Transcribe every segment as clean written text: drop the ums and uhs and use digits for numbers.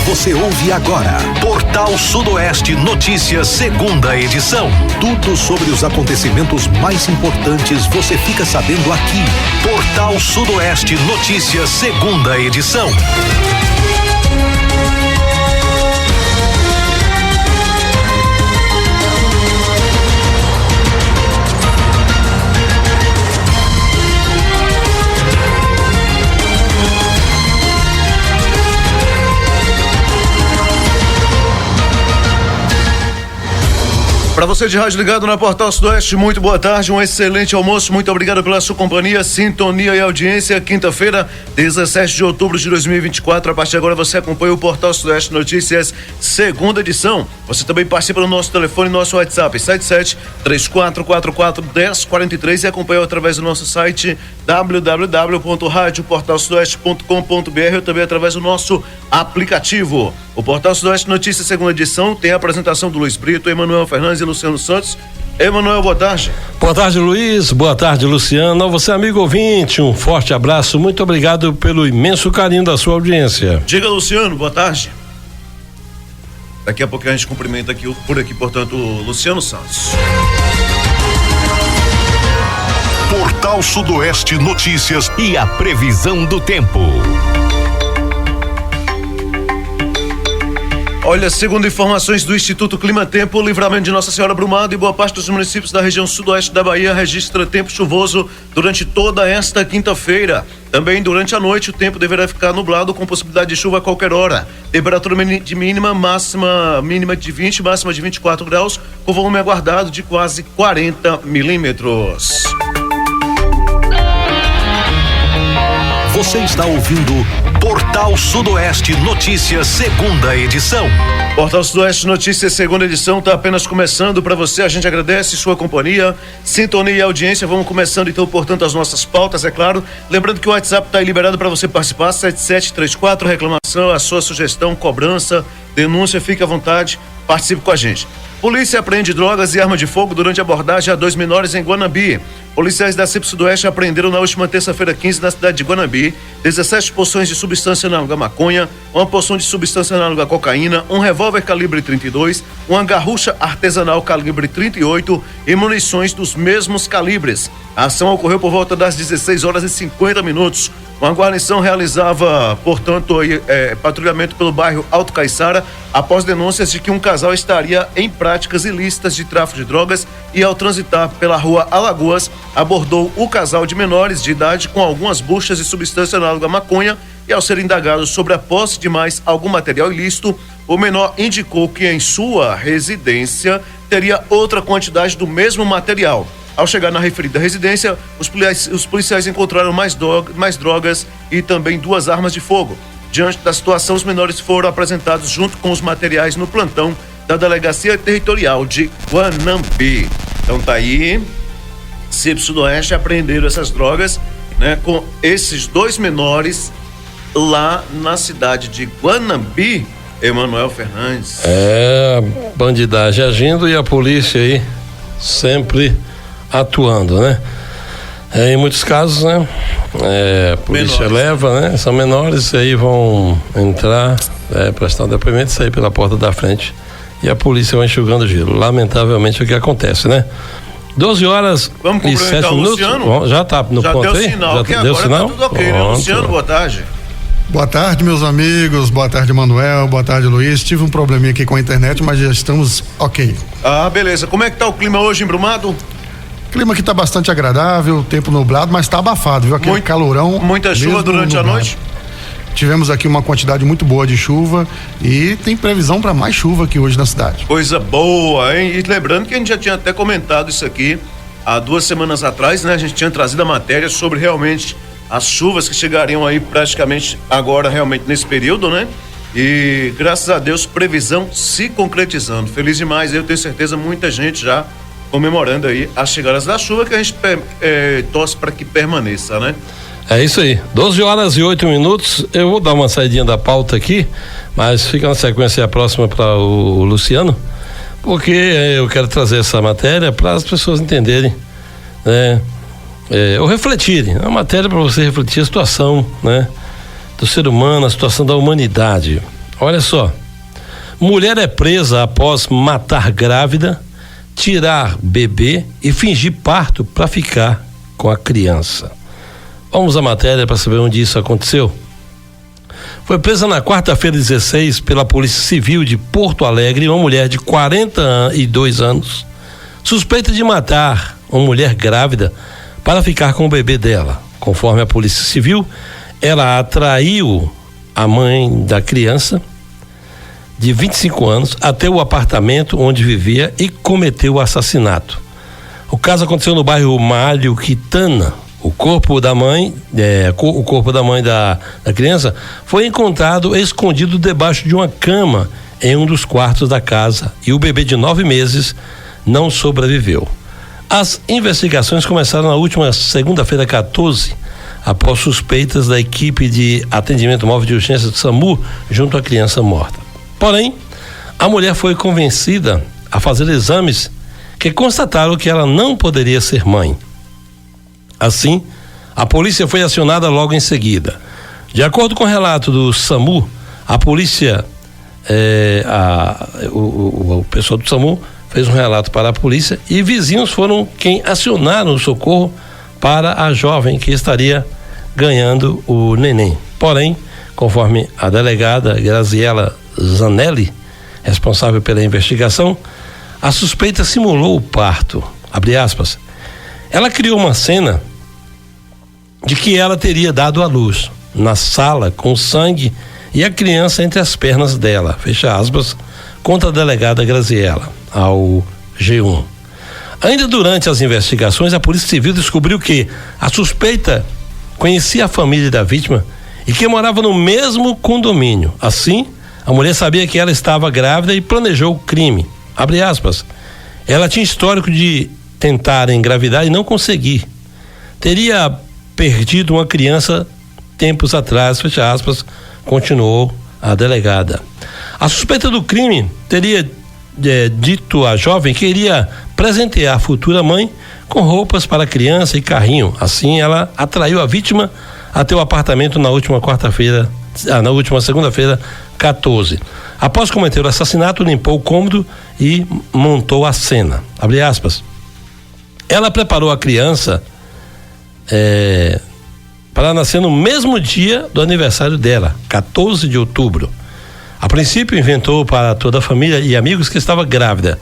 Você ouve agora Portal Sudoeste Notícias, segunda edição. Tudo sobre os acontecimentos mais importantes você fica sabendo aqui. Portal Sudoeste Notícias, segunda edição. Para você de rádio ligado na Portal Sudoeste, muito boa tarde, um excelente almoço, muito obrigado pela sua companhia, sintonia e audiência. Quinta-feira, 17 de outubro de 2024, a partir de agora você acompanha o Portal Sudoeste Notícias, segunda edição. Você também participa no nosso telefone, nosso WhatsApp, 77-3444-1043 e acompanha através do nosso site www.radioportalsudoeste.com.br ou também através do nosso aplicativo. O Portal Sudoeste Notícias, segunda edição, tem a apresentação do Luiz Brito, Emanuel Fernandes e Luciano Santos. Emanuel, boa tarde. Boa tarde, Luiz. Boa tarde, Luciano. A você, amigo ouvinte, um forte abraço. Muito obrigado pelo imenso carinho da sua audiência. Diga, Luciano, boa tarde. Daqui a pouco a gente cumprimenta aqui, portanto, o Luciano Santos. Portal Sudoeste Notícias e a previsão do tempo. Olha, segundo informações do Instituto Clima Tempo, o Livramento de Nossa Senhora Brumado e boa parte dos municípios da região sudoeste da Bahia registra tempo chuvoso durante toda esta quinta-feira. Também durante a noite o tempo deverá ficar nublado com possibilidade de chuva a qualquer hora. Temperatura de mínima de 20, máxima de 24 graus, com volume aguardado de quase 40 milímetros. Você está ouvindo Portal Sudoeste Notícias, segunda edição. Portal Sudoeste Notícias, segunda edição, está apenas começando para você. A gente agradece sua companhia, sintonia e audiência. Vamos começando então, portanto, as nossas pautas, é claro. Lembrando que o WhatsApp está aí liberado para você participar, 7734, reclamação, a sua sugestão, cobrança, denúncia, fique à vontade, participe com a gente. Polícia apreende drogas e arma de fogo durante abordagem a 2 menores em Guanambi. Policiais da CIP Sudoeste apreenderam na última terça-feira 15 na cidade de Guanambi 17 porções de substância análoga à maconha, uma porção de substância análoga à cocaína, um revólver calibre 32, uma garrucha artesanal calibre 38 e munições dos mesmos calibres. A ação ocorreu por volta das 16 horas e 50 minutos. Uma guarnição realizava, portanto, patrulhamento pelo bairro Alto Caiçara após denúncias de que um casal estaria em práticas ilícitas de tráfico de drogas e, ao transitar pela rua Alagoas, abordou o casal de menores de idade com algumas buchas de substância análoga à maconha e, ao ser indagado sobre a posse de mais algum material ilícito, o menor indicou que em sua residência teria outra quantidade do mesmo material. Ao chegar na referida residência, os policiais encontraram mais drogas e também 2 armas de fogo. Diante da situação, os menores foram apresentados junto com os materiais no plantão da Delegacia Territorial de Guanambi. Então tá aí, CIP Sudoeste apreenderam essas drogas, né, com esses 2 menores lá na cidade de Guanambi, Emanuel Fernandes. Bandidagem agindo e a polícia aí sempre atuando, né? Em muitos casos, né? A polícia menores, leva, né? São menores, aí vão entrar, prestar um depoimento, sair pela porta da frente e a polícia vai enxugando o gelo. Lamentavelmente é o que acontece, né? 12 horas e 7 minutos. Luciano? Já tá no ponto aí? Já deu sinal? Tá tudo ok, né? Luciano, boa tarde. Boa tarde, meus amigos, boa tarde, Manuel, boa tarde, Luiz. Tive um probleminha aqui com a internet, mas já estamos ok. Beleza. Como é que tá o clima hoje em Brumado? O clima aqui tá bastante agradável, tempo nublado, mas tá abafado, viu? Aquele calorão. Muita chuva durante a noite? Tivemos aqui uma quantidade muito boa de chuva e tem previsão para mais chuva aqui hoje na cidade. Coisa boa, hein? E lembrando que a gente já tinha até comentado isso aqui há 2 semanas atrás, né? A gente tinha trazido a matéria sobre realmente as chuvas que chegariam aí praticamente agora, realmente nesse período, né? E graças a Deus, previsão se concretizando. Feliz demais, eu tenho certeza, muita gente já comemorando aí as chegadas da chuva, que a gente torce para que permaneça, né? É isso aí, 12 horas e 8 minutos. Eu vou dar uma saidinha da pauta aqui, mas fica na sequência a próxima para o Luciano, porque eu quero trazer essa matéria para as pessoas entenderem, né? Ou refletirem. É uma matéria para você refletir a situação, né, do ser humano, a situação da humanidade. Olha só. Mulher é presa após matar grávida, tirar bebê e fingir parto para ficar com a criança. Vamos à matéria para saber onde isso aconteceu. Foi presa na quarta-feira 16 pela Polícia Civil de Porto Alegre uma mulher de 42 anos, suspeita de matar uma mulher grávida para ficar com o bebê dela. Conforme a Polícia Civil, ela atraiu a mãe da criança de 25 anos até o apartamento onde vivia e cometeu o assassinato. O caso aconteceu no bairro Malho Quitana. O corpo da mãe da criança foi encontrado escondido debaixo de uma cama em um dos quartos da casa e o bebê de 9 meses não sobreviveu. As investigações começaram na última segunda-feira 14, após suspeitas da equipe de atendimento móvel de urgência do SAMU junto à criança morta. Porém, a mulher foi convencida a fazer exames que constataram que ela não poderia ser mãe. Assim, a polícia foi acionada logo em seguida. De acordo com o relato do SAMU, a polícia, o pessoal do SAMU fez um relato para a polícia e vizinhos foram quem acionaram o socorro para a jovem que estaria ganhando o neném. Porém, conforme a delegada Graziela Zanelli, responsável pela investigação, a suspeita simulou o parto, abre aspas. Ela criou uma cena de que ela teria dado à luz na sala com sangue e a criança entre as pernas dela, fecha aspas, contra a delegada Graziela, ao G1. Ainda durante as investigações, a Polícia Civil descobriu que a suspeita conhecia a família da vítima e que morava no mesmo condomínio. Assim, a mulher sabia que ela estava grávida e planejou o crime. Abre aspas. Ela tinha histórico de tentar engravidar e não conseguir. Teria perdido uma criança tempos atrás, fecha aspas, continuou a delegada. A suspeita do crime teria dito à jovem que iria presentear a futura mãe com roupas para a criança e carrinho. Assim, ela atraiu a vítima até o apartamento na última segunda-feira 14. Após cometer o assassinato, limpou o cômodo e montou a cena. Abre aspas. Ela preparou a criança para nascer no mesmo dia do aniversário dela, 14 de outubro. A princípio, inventou para toda a família e amigos que estava grávida,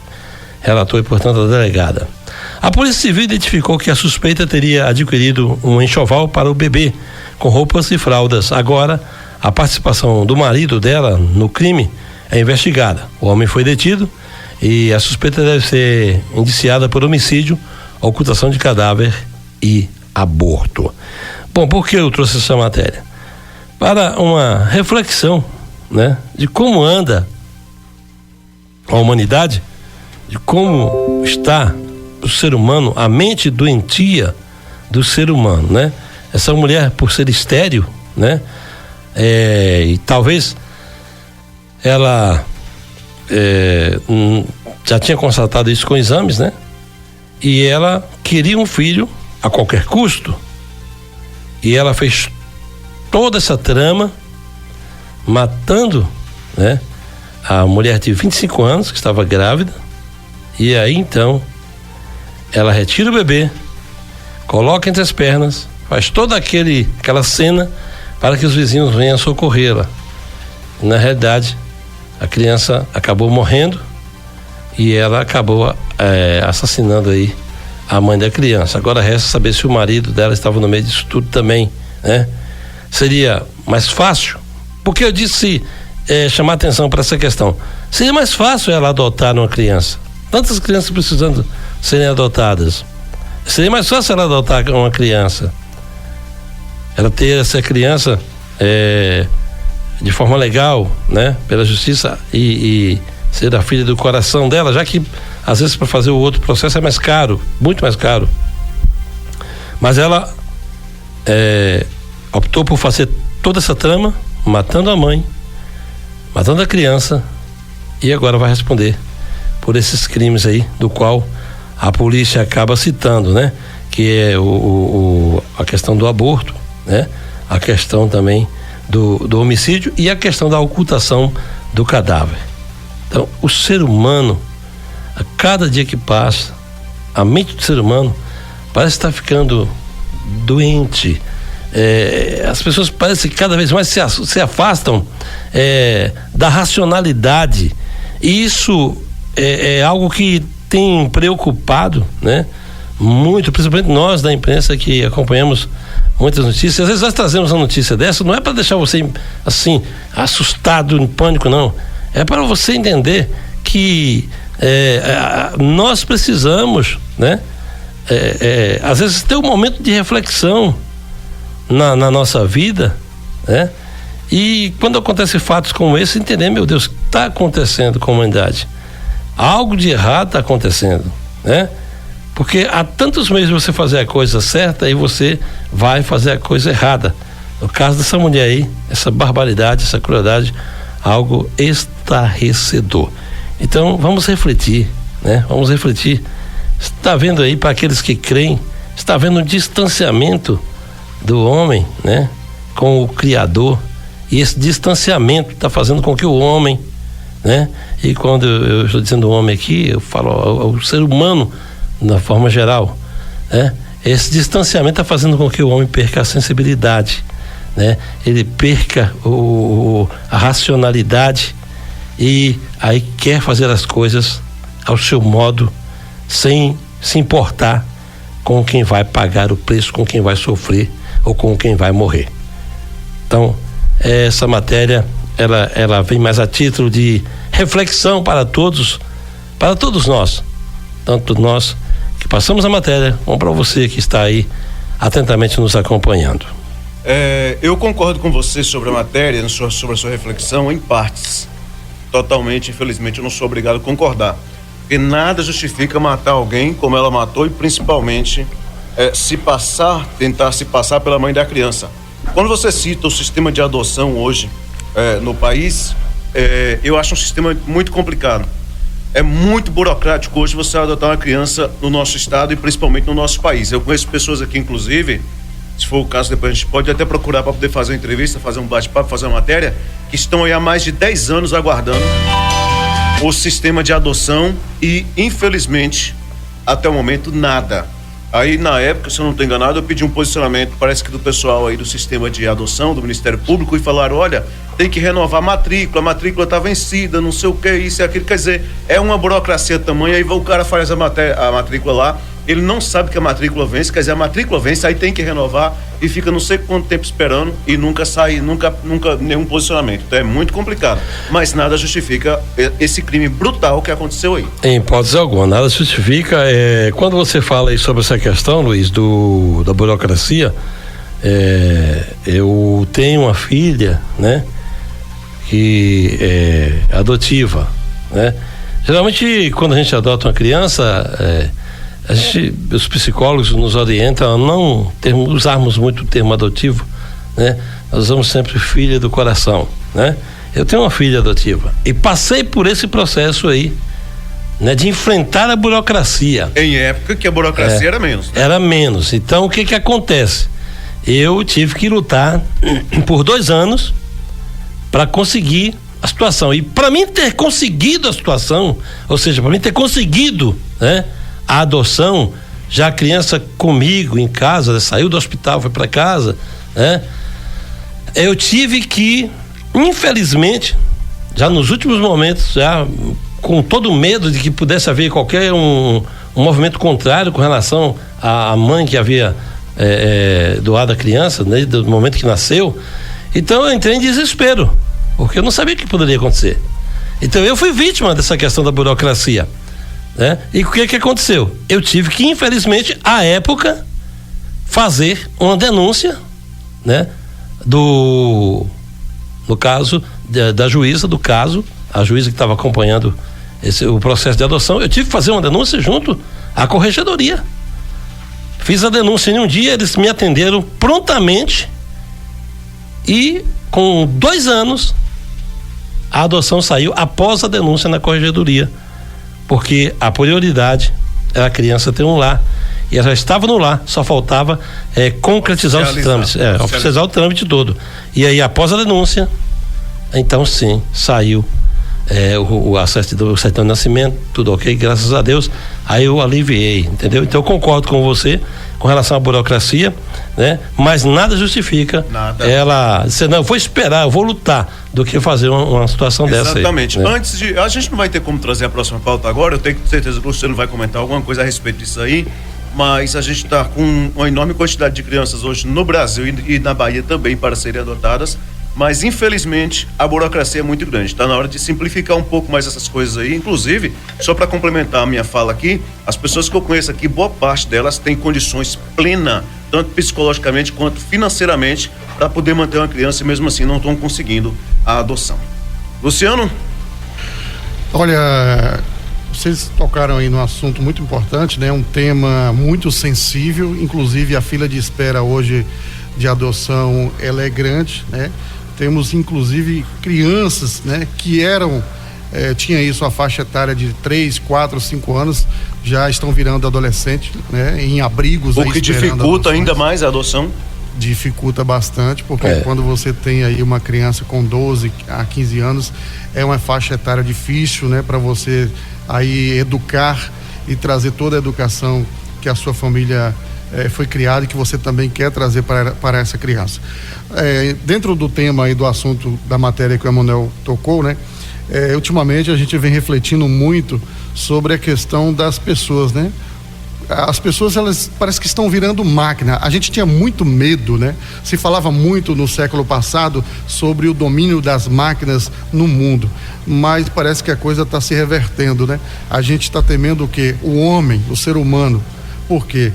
relatou, portanto, a delegada. A Polícia Civil identificou que a suspeita teria adquirido um enxoval para o bebê, com roupas e fraldas. Agora, a participação do marido dela no crime é investigada. O homem foi detido e a suspeita deve ser indiciada por homicídio, ocultação de cadáver e aborto. Bom, por que eu trouxe essa matéria? Para uma reflexão, né, de como anda a humanidade, de como está o ser humano, a mente doentia do ser humano, né? Essa mulher, por ser estéril, né? E talvez ela já tinha constatado isso com exames, né? E ela queria um filho a qualquer custo. E ela fez toda essa trama matando, né, a mulher de 25 anos que estava grávida. E aí então ela retira o bebê, coloca entre as pernas, faz toda aquela cena para que os vizinhos venham socorrê-la. Na realidade, a criança acabou morrendo e ela acabou assassinando aí a mãe da criança. Agora resta saber se o marido dela estava no meio disso tudo também, né? Seria mais fácil, porque eu disse chamar atenção para essa questão. Seria mais fácil ela adotar uma criança. Tantas crianças precisando serem adotadas. Seria mais fácil ela adotar uma criança. Ela ter essa criança de forma legal, né? Pela justiça e ser a filha do coração dela, já que às vezes para fazer o outro processo é mais caro, muito mais caro. Mas ela optou por fazer toda essa trama, matando a mãe, matando a criança, e agora vai responder por esses crimes aí, do qual a polícia acaba citando, né? Que é a questão do aborto, né? A questão também do homicídio e a questão da ocultação do cadáver. Então, o ser humano, a cada dia que passa, a mente do ser humano parece estar ficando doente. As pessoas parecem que cada vez mais se afastam da racionalidade, e isso é algo que tem preocupado, né? Muito, principalmente nós da imprensa que acompanhamos muitas notícias. Às vezes nós trazemos uma notícia dessa, não é para deixar você assim assustado, em pânico, não. É para você entender que nós precisamos, né? Às vezes ter um momento de reflexão na nossa vida, né? E quando acontecem fatos como esse, entender, meu Deus, o que está acontecendo com a humanidade? Algo de errado está acontecendo, né? Porque há tantos meios de você fazer a coisa certa e você vai fazer a coisa errada. No caso dessa mulher aí, essa barbaridade, essa crueldade, algo estarrecedor. Então vamos refletir, né? Vamos refletir. Está vendo aí, para aqueles que creem, está vendo um distanciamento do homem, né, com o Criador, e esse distanciamento está fazendo com que o homem, né, e quando eu estou dizendo homem aqui, eu falo ao ser humano na forma geral, né, esse distanciamento está fazendo com que o homem perca a sensibilidade, né, ele perca a racionalidade, e aí quer fazer as coisas ao seu modo, sem se importar com quem vai pagar o preço, com quem vai sofrer ou com quem vai morrer. Então, essa matéria, ela vem mais a título de reflexão para todos nós, tanto nós que passamos a matéria, como para você que está aí atentamente nos acompanhando. Eu concordo com você sobre a matéria, sobre a sua reflexão, em partes. Totalmente, infelizmente, eu não sou obrigado a concordar. Porque nada justifica matar alguém como ela matou, e principalmente tentar se passar pela mãe da criança. Quando você cita o sistema de adoção hoje no país, eu acho um sistema muito complicado. É muito burocrático hoje você adotar uma criança no nosso estado e principalmente no nosso país. Eu conheço pessoas aqui, inclusive, se for o caso, depois a gente pode até procurar para poder fazer uma entrevista, fazer um bate-papo, fazer uma matéria, que estão aí há mais de 10 anos aguardando o sistema de adoção e, infelizmente, até o momento, nada. Aí, na época, se eu não estou enganado, eu pedi um posicionamento, parece que do pessoal aí do sistema de adoção, do Ministério Público, e falaram, olha, tem que renovar a matrícula está vencida, não sei o que, isso e aquilo. Quer dizer, é uma burocracia tamanha, aí o cara faz a matrícula lá, ele não sabe que a matrícula vence, quer dizer, a matrícula vence, aí tem que renovar e fica não sei quanto tempo esperando e nunca sai, nunca nenhum posicionamento. Então é muito complicado, mas nada justifica esse crime brutal que aconteceu aí. Em hipótese alguma, nada justifica. Quando você fala aí sobre essa questão, Luiz, da burocracia, eu tenho uma filha, né, que é adotiva, né? Geralmente, quando a gente adota uma criança, os psicólogos nos orientam a não usarmos muito o termo adotivo, né? Nós usamos sempre filha do coração, né? Eu tenho uma filha adotiva e passei por esse processo aí, né, de enfrentar a burocracia. Em época que a burocracia era menos, né? Era menos. Então, o que acontece? Eu tive que lutar por 2 anos para conseguir a situação. E para mim ter conseguido a situação, ou seja, para mim ter conseguido, né, a adoção, já a criança comigo em casa, né, saiu do hospital, foi para casa, né, eu tive que, infelizmente, já nos últimos momentos, já com todo medo de que pudesse haver qualquer um movimento contrário com relação à mãe que havia doado a criança, né, do momento que nasceu, então eu entrei em desespero, porque eu não sabia o que poderia acontecer. Então eu fui vítima dessa questão da burocracia, né? E o que aconteceu? Eu tive que, infelizmente, à época, fazer uma denúncia, né, no caso da juíza do caso, a juíza que estava acompanhando o processo de adoção. Eu tive que fazer uma denúncia junto à corregedoria. Fiz a denúncia em um dia, eles me atenderam prontamente e com 2 anos a adoção saiu após a denúncia na corregedoria, porque a prioridade era a criança ter um lar. e ela já estava no lar, só faltava concretizar os trâmites, oficializar o trâmite todo. E aí, após a denúncia, então sim, saiu o certidão de nascimento, tudo ok, graças a Deus. Aí eu aliviei, entendeu? Então eu concordo com você com relação à burocracia, né? Mas nada justifica ela dizer, não, eu vou esperar, eu vou lutar, do que fazer uma situação dessa aí. Exatamente. Antes de, a gente não vai ter como trazer a próxima pauta agora, eu tenho certeza que o Luciano vai comentar alguma coisa a respeito disso aí, mas a gente está com uma enorme quantidade de crianças hoje no Brasil e na Bahia também para serem adotadas, mas infelizmente a burocracia é muito grande. Está na hora de simplificar um pouco mais essas coisas aí. Inclusive, só para complementar a minha fala aqui, as pessoas que eu conheço aqui, boa parte delas tem condições plenas, tanto psicologicamente quanto financeiramente, para poder manter uma criança e mesmo assim não estão conseguindo a adoção. Luciano? Olha, vocês tocaram aí num assunto muito importante, né? Um tema muito sensível, inclusive a fila de espera hoje de adoção, ela é grande, né? Temos inclusive crianças, né, que tinha aí sua faixa etária de 3, 4, 5 anos, já estão virando adolescente, né, em abrigos. O que dificulta ainda mais a adoção? Dificulta bastante, porque quando você tem aí uma criança com 12 a 15 anos, é uma faixa etária difícil, né, para você aí educar e trazer toda a educação que a sua família foi criado e que você também quer trazer para essa criança. Dentro do tema aí do assunto da matéria que o Emanuel tocou, né? Ultimamente a gente vem refletindo muito sobre a questão das pessoas, né? As pessoas, elas parece que estão virando máquina. A gente tinha muito medo, né? Se falava muito no século passado sobre o domínio das máquinas no mundo, mas parece que a coisa está se revertendo, né? A gente está temendo o quê? O homem, o ser humano. Porque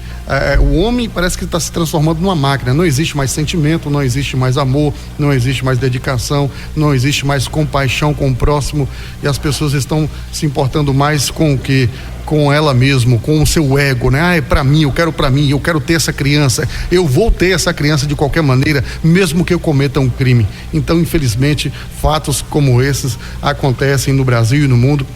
o homem parece que está se transformando numa máquina. Não existe mais sentimento, não existe mais amor, não existe mais dedicação, não existe mais compaixão com o próximo, e as pessoas estão se importando mais com o quê? Com ela mesmo, com o seu ego, né? É para mim, eu quero ter essa criança, eu vou ter essa criança de qualquer maneira, mesmo que eu cometa um crime. Então, infelizmente, fatos como esses acontecem no Brasil e no mundo.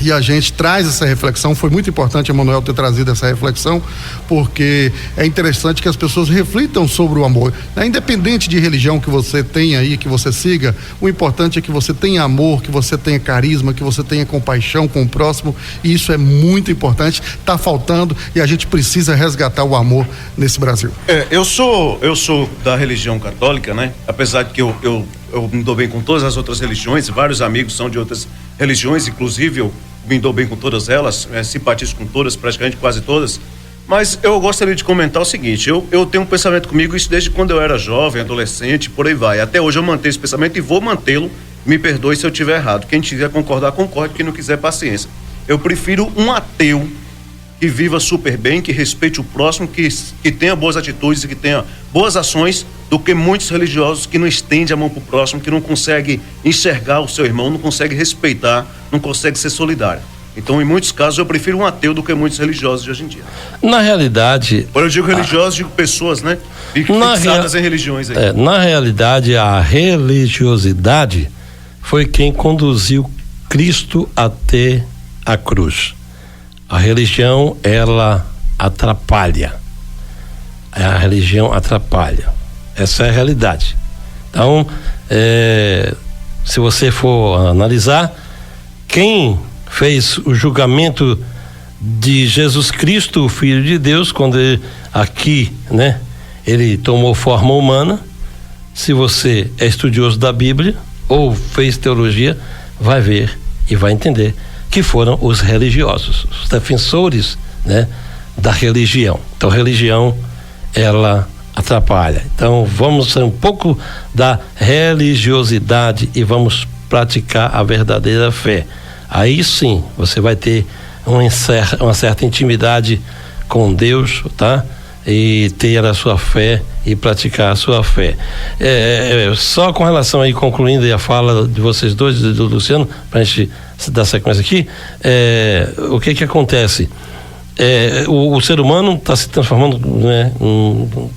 E a gente traz essa reflexão. Foi muito importante, Emanuel, ter trazido essa reflexão, porque é interessante que as pessoas reflitam sobre o amor, né? Independente de religião que você tenha aí, que você siga, o importante é que você tenha amor, que você tenha carisma, que você tenha compaixão com o próximo, e isso é muito importante, está faltando, e a gente precisa resgatar o amor nesse Brasil. Eu sou da religião católica, né? Apesar de que eu me dou bem com todas as outras religiões, vários amigos são de outras religiões, inclusive eu me dou bem com todas elas, simpatizo com todas, praticamente quase todas, mas eu gostaria de comentar o seguinte, eu tenho um pensamento comigo, isso desde quando eu era jovem, adolescente, por aí vai, até hoje eu mantenho esse pensamento e vou mantê-lo, me perdoe se eu estiver errado, quem quiser concordar, concorde, quem não quiser, paciência. Eu prefiro um ateu que viva super bem, que respeite o próximo, que tenha boas atitudes e que tenha boas ações, do que muitos religiosos que não estendem a mão para o próximo, que não consegue enxergar o seu irmão, não consegue respeitar, não consegue ser solidário. Então, em muitos casos, eu prefiro um ateu do que muitos religiosos de hoje em dia. Na realidade... Quando eu digo religiosos, digo pessoas, né? Fixadas em religiões aí. Na realidade, a religiosidade foi quem conduziu Cristo até a cruz. A religião, ela atrapalha. A religião atrapalha. Essa é a realidade. Então, se você for analisar, quem fez o julgamento de Jesus Cristo, o Filho de Deus, quando ele tomou forma humana, se você é estudioso da Bíblia ou fez teologia, vai ver e vai entender que foram os religiosos, os defensores, né, da religião. Então, religião, ela atrapalha. Então, vamos sair um pouco da religiosidade e vamos praticar a verdadeira fé. Aí sim, você vai ter uma certa intimidade com Deus, tá? E ter a sua fé e praticar a sua fé. Só com relação aí, concluindo a fala de vocês dois, do Luciano, para a gente dar sequência aqui, o que acontece? O ser humano está se transformando, né,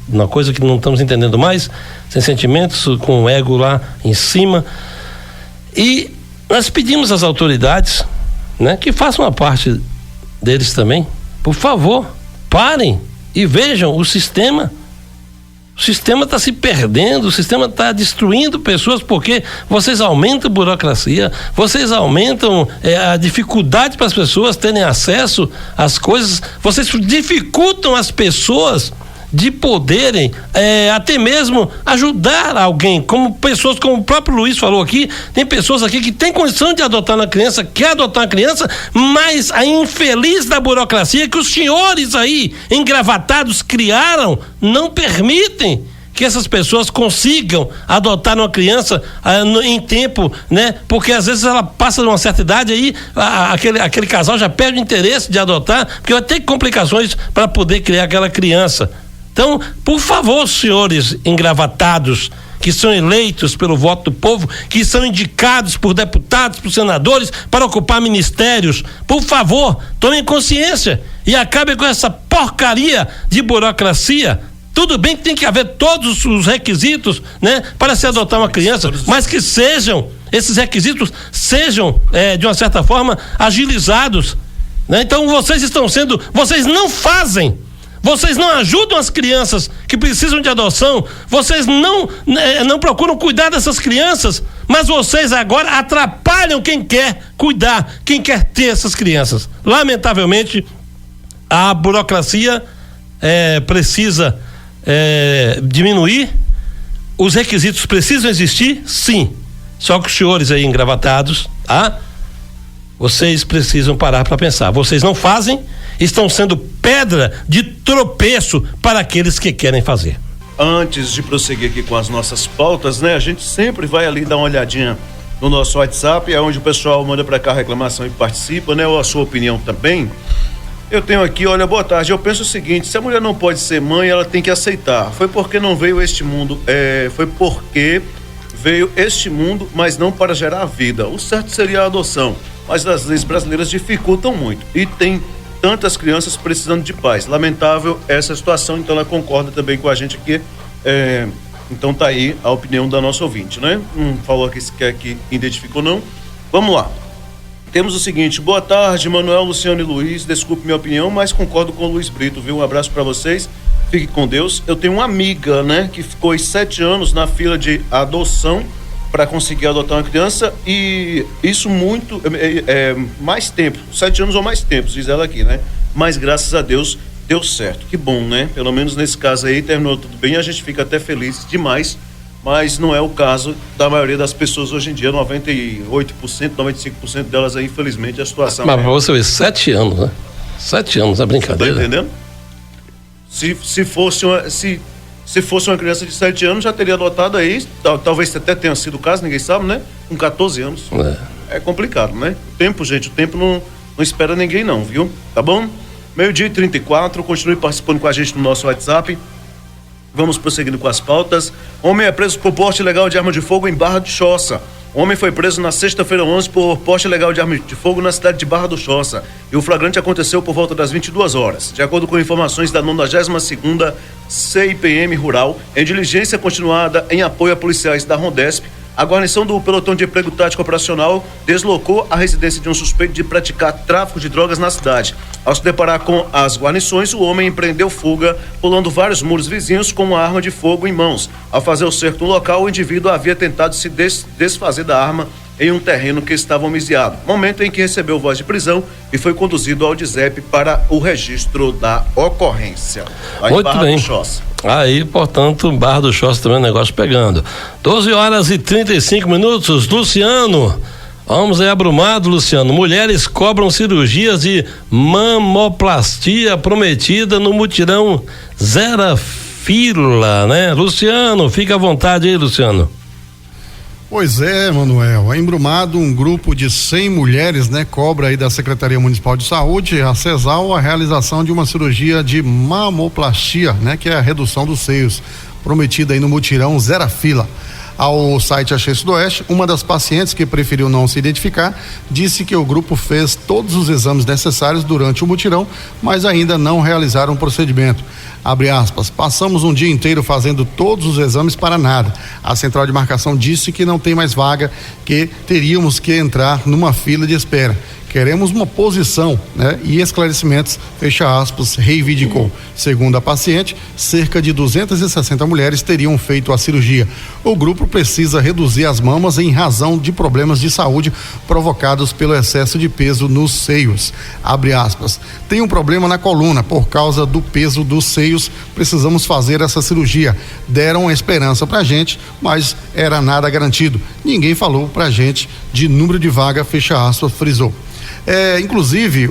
numa coisa que não estamos entendendo mais, sem sentimentos, com o ego lá em cima, e nós pedimos às autoridades, né, que façam a parte deles também, por favor, Parem e vejam o sistema. O sistema está se perdendo, o sistema está destruindo pessoas porque vocês aumentam a burocracia, vocês aumentam a dificuldade para as pessoas terem acesso às coisas, vocês dificultam as pessoas de poderem até mesmo ajudar alguém, como pessoas, como o próprio Luiz falou aqui, tem pessoas aqui que têm condição de adotar uma criança, quer adotar uma criança, mas a infeliz da burocracia que os senhores aí, engravatados, criaram, não permitem que essas pessoas consigam adotar uma criança em tempo, né? Porque às vezes ela passa de uma certa idade aí, aquele casal já perde o interesse de adotar, porque vai ter complicações para poder criar aquela criança. Então, por favor, senhores engravatados, que são eleitos pelo voto do povo, que são indicados por deputados, por senadores, para ocupar ministérios, por favor, tomem consciência e acabem com essa porcaria de burocracia. Tudo bem que tem que haver todos os requisitos, né, para se adotar uma criança, mas que esses requisitos sejam, de uma certa forma, agilizados, né? Então, vocês não fazem. Vocês não ajudam as crianças que precisam de adoção, vocês não procuram cuidar dessas crianças, mas vocês agora atrapalham quem quer cuidar, quem quer ter essas crianças. Lamentavelmente, a burocracia precisa diminuir, os requisitos precisam existir, sim, só que os senhores aí engravatados, vocês precisam parar para pensar. Vocês não fazem, estão sendo pedra de tropeço para aqueles que querem fazer. Antes de prosseguir aqui com as nossas pautas, né? A gente sempre vai ali dar uma olhadinha no nosso WhatsApp, é onde o pessoal manda para cá a reclamação e participa, né? Ou a sua opinião também. Eu tenho aqui, olha, boa tarde, eu penso o seguinte, se a mulher não pode ser mãe, ela tem que aceitar. Foi porque não veio este mundo, foi porque veio este mundo, mas não para gerar vida. O certo seria a adoção, mas as leis brasileiras dificultam muito e tem tantas crianças precisando de pais. Lamentável essa situação, então ela concorda também com a gente aqui. Então tá aí a opinião da nossa ouvinte, né? Não falou aqui se quer que identificou não. Vamos lá. Temos o seguinte, boa tarde, Manuel, Luciano e Luiz, desculpe minha opinião, mas concordo com o Luiz Brito, viu? Um abraço para vocês, fique com Deus. Eu tenho uma amiga, né, que ficou 7 anos na fila de adoção para conseguir adotar uma criança e isso muito, mais tempo, 7 anos ou mais tempo, diz ela aqui, né? Mas graças a Deus deu certo, que bom, né? Pelo menos nesse caso aí terminou tudo bem, a gente fica até feliz demais, mas não é o caso da maioria das pessoas hoje em dia, 98%, 95% delas aí, infelizmente, a situação... Mas pra você ver, 7 anos, né? 7 anos, é brincadeira. Tá entendendo? Se fosse uma criança de 7 anos, já teria adotado aí, talvez até tenha sido o caso, ninguém sabe, né? Com 14 anos. É complicado, né? O tempo, gente, não espera ninguém não, viu? Tá bom? 12:34, continue participando com a gente no nosso WhatsApp. Vamos prosseguindo com as pautas. Homem é preso por porte ilegal de arma de fogo em Barra do Choça. Homem foi preso na sexta-feira 11 por porte ilegal de arma de fogo na cidade de Barra do Choça. E o flagrante aconteceu por volta das 22 horas. De acordo com informações da 92ª CIPM Rural, em diligência continuada em apoio a policiais da Rondesp, a guarnição do pelotão de emprego tático operacional deslocou a residência de um suspeito de praticar tráfico de drogas na cidade. Ao se deparar com as guarnições, o homem empreendeu fuga, pulando vários muros vizinhos com uma arma de fogo em mãos. Ao fazer o cerco no local, o indivíduo havia tentado se desfazer da arma em um terreno que estava homiziado. Momento em que recebeu voz de prisão e foi conduzido ao DISEP para o registro da ocorrência. Muito bem. Aí, portanto, Barra do Choça também o negócio pegando. 12h35, Luciano. Vamos aí, abrumado, Luciano. Mulheres cobram cirurgias de mamoplastia prometida no mutirão Zero Fila, né? Luciano, fica à vontade aí, Luciano. Pois é, Manuel, em Brumado, um grupo de 100 mulheres, né, cobra aí da Secretaria Municipal de Saúde, a CESAL, a realização de uma cirurgia de mamoplastia, né, que é a redução dos seios, prometida aí no mutirão Zero Fila. Ao site Achei Sudoeste, uma das pacientes que preferiu não se identificar disse que o grupo fez todos os exames necessários durante o mutirão, mas ainda não realizaram o procedimento. Abre aspas, passamos um dia inteiro fazendo todos os exames para nada. A central de marcação disse que não tem mais vaga, que teríamos que entrar numa fila de espera. Queremos uma posição, né? E esclarecimentos, fecha aspas, reivindicou. Segundo a paciente, cerca de 260 mulheres teriam feito a cirurgia. O grupo precisa reduzir as mamas em razão de problemas de saúde provocados pelo excesso de peso nos seios. Abre aspas. Tem um problema na coluna por causa do peso dos seios, precisamos fazer essa cirurgia. Deram esperança pra gente, mas era nada garantido. Ninguém falou pra gente de número de vaga, fecha aspas, frisou. Inclusive,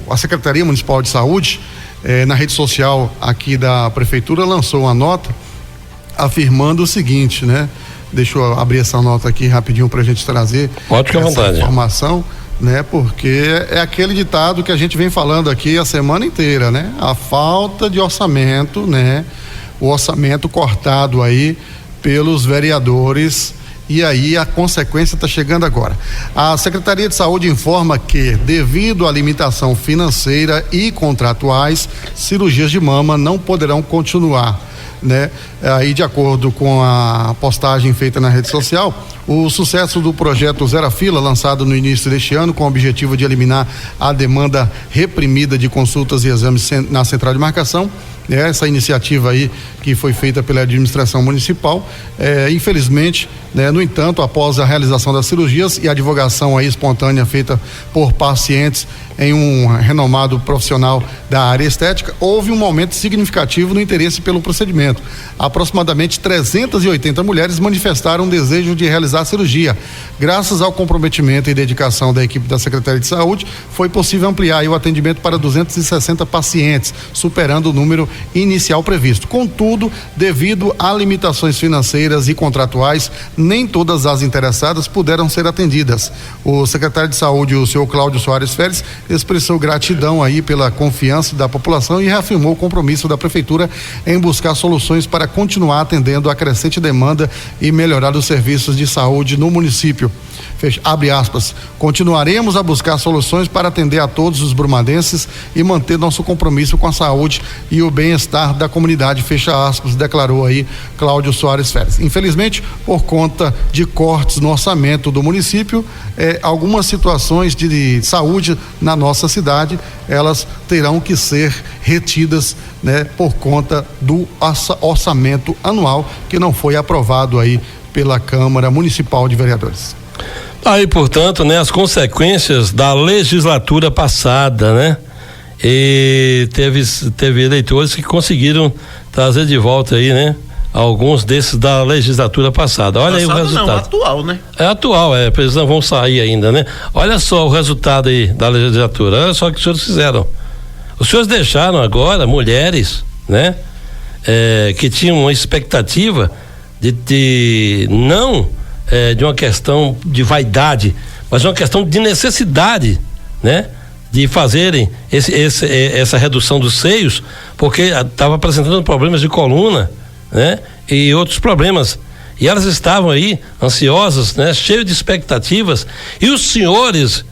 a Secretaria Municipal de Saúde, na rede social aqui da Prefeitura, lançou uma nota afirmando o seguinte, né? Deixa eu abrir essa nota aqui rapidinho pra gente trazer essa informação, né? Porque é aquele ditado que a gente vem falando aqui a semana inteira, né? A falta de orçamento, né? O orçamento cortado aí pelos vereadores. E aí a consequência está chegando agora. A Secretaria de Saúde informa que, devido à limitação financeira e contratuais, cirurgias de mama não poderão continuar, né? Aí, de acordo com a postagem feita na rede social, o sucesso do projeto Zero Fila, lançado no início deste ano, com o objetivo de eliminar a demanda reprimida de consultas e exames na central de marcação, essa iniciativa aí que foi feita pela administração municipal, infelizmente, né, no entanto, após a realização das cirurgias e a divulgação aí espontânea feita por pacientes em um renomado profissional da área estética, houve um aumento significativo no interesse pelo procedimento. Aproximadamente 380 mulheres manifestaram desejo de realizar a cirurgia. Graças ao comprometimento e dedicação da equipe da Secretaria de Saúde, foi possível ampliar aí o atendimento para 260 pacientes, superando o número inicial previsto. Contudo, devido a limitações financeiras e contratuais, nem todas as interessadas puderam ser atendidas. O secretário de Saúde, o senhor Cláudio Soares Félix, expressou gratidão aí pela confiança da população e reafirmou o compromisso da Prefeitura em buscar soluções para continuar atendendo a crescente demanda e melhorar os serviços de saúde no município. Abre aspas, continuaremos a buscar soluções para atender a todos os brumadenses e manter nosso compromisso com a saúde e o bem-estar da comunidade, fecha aspas, declarou aí Cláudio Soares Félix. Infelizmente, por conta de cortes no orçamento do município, algumas situações de saúde na nossa cidade, elas terão que ser retidas, né, por conta do orçamento anual que não foi aprovado aí pela Câmara Municipal de Vereadores. Aí, portanto, né, as consequências da legislatura passada, né? E teve eleitores que conseguiram trazer de volta aí, né? Alguns desses da legislatura passada. Olha aí o resultado. Não, atual, né? É atual, eles não vão sair ainda, né? Olha só o resultado aí da legislatura, olha só o que os senhores fizeram. Os senhores deixaram agora mulheres, né? Que tinham uma expectativa de não de uma questão de vaidade, mas uma questão de necessidade, né? De fazerem essa redução dos seios, porque estava apresentando problemas de coluna, né? E outros problemas. E elas estavam aí ansiosas, né? Cheias de expectativas. E os senhores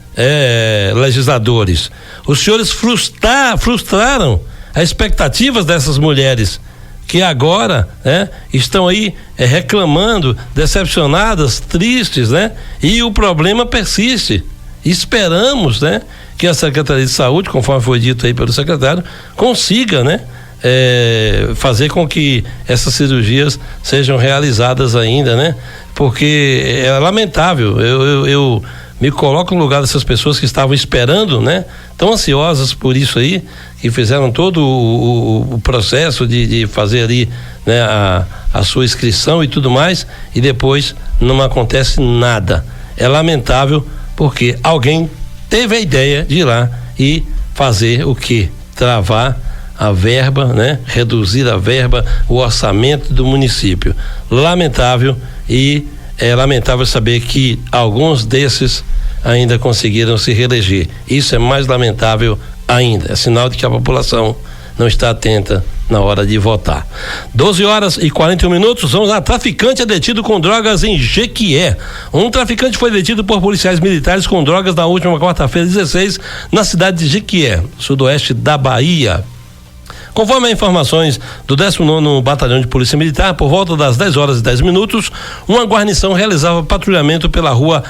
legisladores, os senhores frustraram as expectativas dessas mulheres, que agora, né, estão aí reclamando, decepcionadas, tristes, né? E o problema persiste. Esperamos, né, que a Secretaria de Saúde, conforme foi dito aí pelo secretário, consiga, né, fazer com que essas cirurgias sejam realizadas ainda, né? Porque é lamentável. Eu me coloco no lugar dessas pessoas que estavam esperando, né? Tão ansiosas por isso aí, que fizeram todo o processo de fazer ali, né, a sua inscrição e tudo mais, e depois não acontece nada. É lamentável, porque alguém teve a ideia de ir lá e fazer o quê? Travar a verba, né? Reduzir a verba, o orçamento do município. Lamentável, e é lamentável saber que alguns desses ainda conseguiram se reeleger. Isso é mais lamentável ainda. É sinal de que a população não está atenta na hora de votar. 12h41. Vamos lá. Traficante é detido com drogas em Jequié. Um traficante foi detido por policiais militares com drogas na última quarta-feira, 16, na cidade de Jequié, sudoeste da Bahia. Conforme as informações do 19º Batalhão de Polícia Militar, por volta das 10h10, uma guarnição realizava patrulhamento pela rua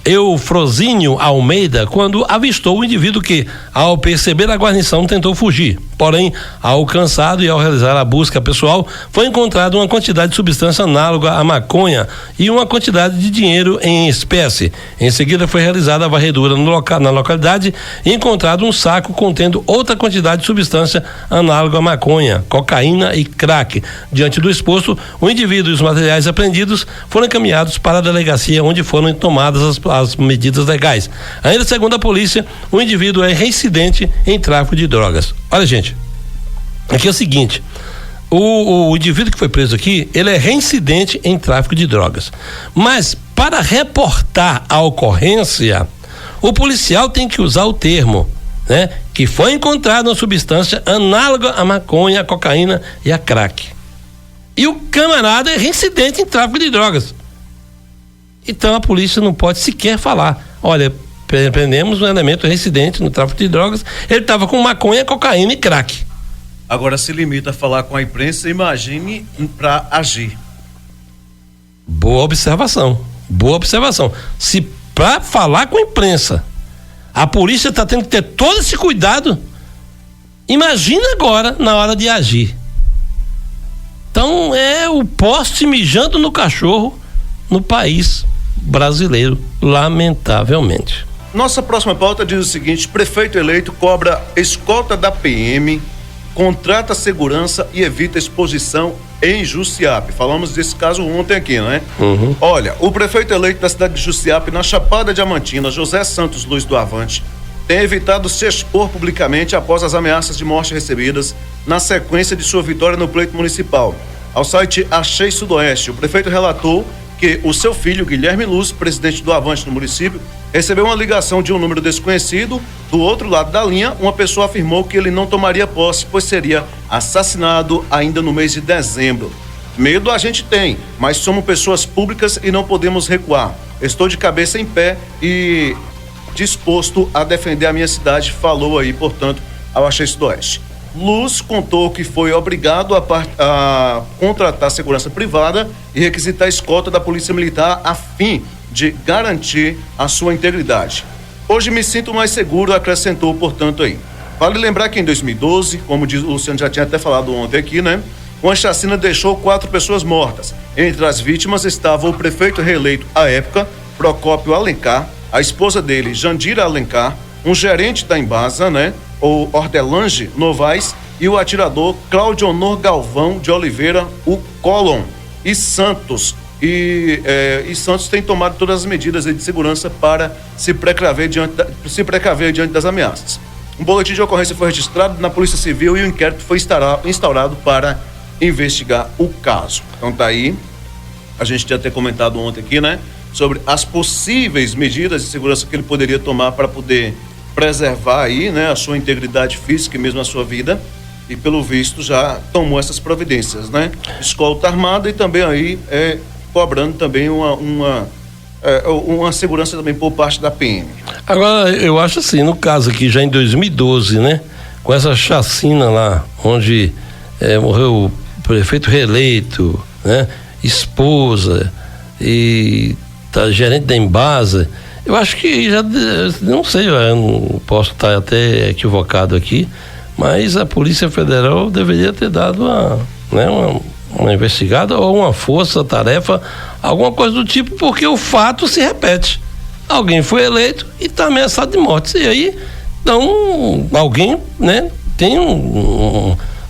Eufrosínio Almeida quando avistou o indivíduo que, ao perceber a guarnição, tentou fugir. Porém, alcançado e ao realizar a busca pessoal, foi encontrada uma quantidade de substância análoga à maconha e uma quantidade de dinheiro em espécie. Em seguida, foi realizada a varredura na localidade e encontrado um saco contendo outra quantidade de substância análoga à maconha, cocaína e crack. Diante do exposto, o indivíduo e os materiais apreendidos foram encaminhados para a delegacia, onde foram tomadas as medidas legais. Ainda segundo a polícia, o indivíduo é reincidente em tráfico de drogas. Olha, gente, aqui é o seguinte: o indivíduo que foi preso aqui, ele é reincidente em tráfico de drogas. Mas para reportar a ocorrência, o policial tem que usar o termo, né, que foi encontrada uma substância análoga à maconha, à cocaína e a crack. E o camarada é reincidente em tráfico de drogas. Então a polícia não pode sequer falar: olha, prendemos um elemento reincidente no tráfico de drogas, ele estava com maconha, cocaína e crack. Agora se limita a falar com a imprensa, imagine para agir. Boa observação. Se para falar com a imprensa a polícia está tendo que ter todo esse cuidado, imagina agora na hora de agir. Então é o poste mijando no cachorro no país brasileiro, lamentavelmente. Nossa próxima pauta diz o seguinte: prefeito eleito cobra escolta da PM, contrata segurança e evita exposição em Jussiape. Falamos desse caso ontem aqui, né? Uhum. Olha, o prefeito eleito da cidade de Jussiape, na Chapada Diamantina, José Santos Luiz do Avante, tem evitado se expor publicamente após as ameaças de morte recebidas na sequência de sua vitória no pleito municipal. Ao site Achei Sudoeste, o prefeito relatou que o seu filho, Guilherme Luz, presidente do Avante no município, recebeu uma ligação de um número desconhecido. Do outro lado da linha, uma pessoa afirmou que ele não tomaria posse, pois seria assassinado ainda no mês de dezembro. Medo a gente tem, mas somos pessoas públicas e não podemos recuar. Estou de cabeça em pé e disposto a defender a minha cidade, falou aí, portanto, ao Achei Sudoeste. Luz contou que foi obrigado a contratar segurança privada e requisitar a escolta da Polícia Militar a fim de garantir a sua integridade. Hoje me sinto mais seguro, acrescentou, portanto, aí. Vale lembrar que em 2012, como o Luciano já tinha até falado ontem aqui, né? Uma chacina deixou 4 pessoas mortas. Entre as vítimas estava o prefeito reeleito à época, Procópio Alencar, a esposa dele, Jandira Alencar, um gerente da Embasa, né? O Ordelange Novaes e o atirador Cláudio Honor Galvão de Oliveira, o Colon e Santos. E Santos tem tomado todas as medidas de segurança para se precaver diante das ameaças. Um boletim de ocorrência foi registrado na Polícia Civil e o inquérito foi instaurado para investigar o caso. Então tá aí, a gente tinha até comentado ontem aqui, né, sobre as possíveis medidas de segurança que ele poderia tomar para poder preservar aí, né, a sua integridade física e mesmo a sua vida, e pelo visto já tomou essas providências, né? Escolta armada e também aí cobrando também uma segurança também por parte da PM. Agora, eu acho assim, no caso aqui já em 2012, né, com essa chacina lá, onde morreu o prefeito reeleito, né, esposa e gerente da Embasa, eu acho que já, não sei, eu não posso estar até equivocado aqui, mas a Polícia Federal deveria ter dado uma investigada ou uma força-tarefa, alguma coisa do tipo, porque o fato se repete. Alguém foi eleito e está ameaçado de morte. E aí, então, alguém, né, tem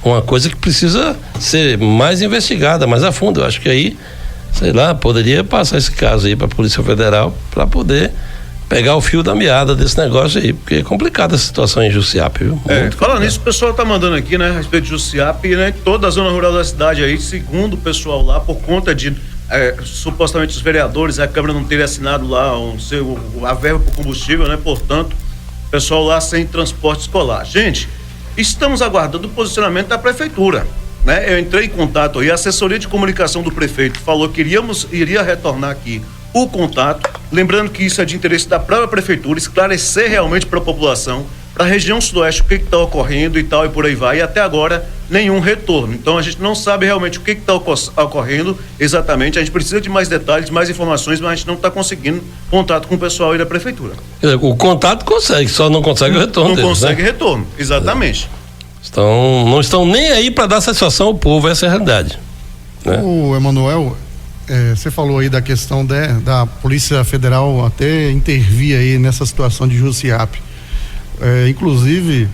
uma coisa que precisa ser mais investigada, mais a fundo. Eu acho que aí, sei lá, poderia passar esse caso aí para a Polícia Federal para poder pegar o fio da meada desse negócio aí, porque é complicada a situação em Jussiape, viu? Falando nisso, o pessoal tá mandando aqui, né, a respeito de Jussiape, né, toda a zona rural da cidade aí, segundo o pessoal lá, por conta de supostamente os vereadores, a Câmara não ter assinado lá a verba para combustível, né, portanto, o pessoal lá sem transporte escolar. Gente, estamos aguardando o posicionamento da prefeitura, né? Eu entrei em contato aí, a assessoria de comunicação do prefeito falou que iria retornar aqui o contato, lembrando que isso é de interesse da própria prefeitura, esclarecer realmente para a população, para a região sudoeste, o que está ocorrendo e tal, e por aí vai. E até agora nenhum retorno. Então a gente não sabe realmente o que está ocorrendo exatamente. A gente precisa de mais detalhes, mais informações, mas a gente não está conseguindo contato com o pessoal aí da prefeitura. O contato consegue, só não consegue o retorno. Não consegue retorno, exatamente. Não estão nem aí para dar satisfação ao povo, essa é a realidade. Né? O Emanuel, você falou aí da questão da Polícia Federal até intervir aí nessa situação de Jussiape. Inclusive,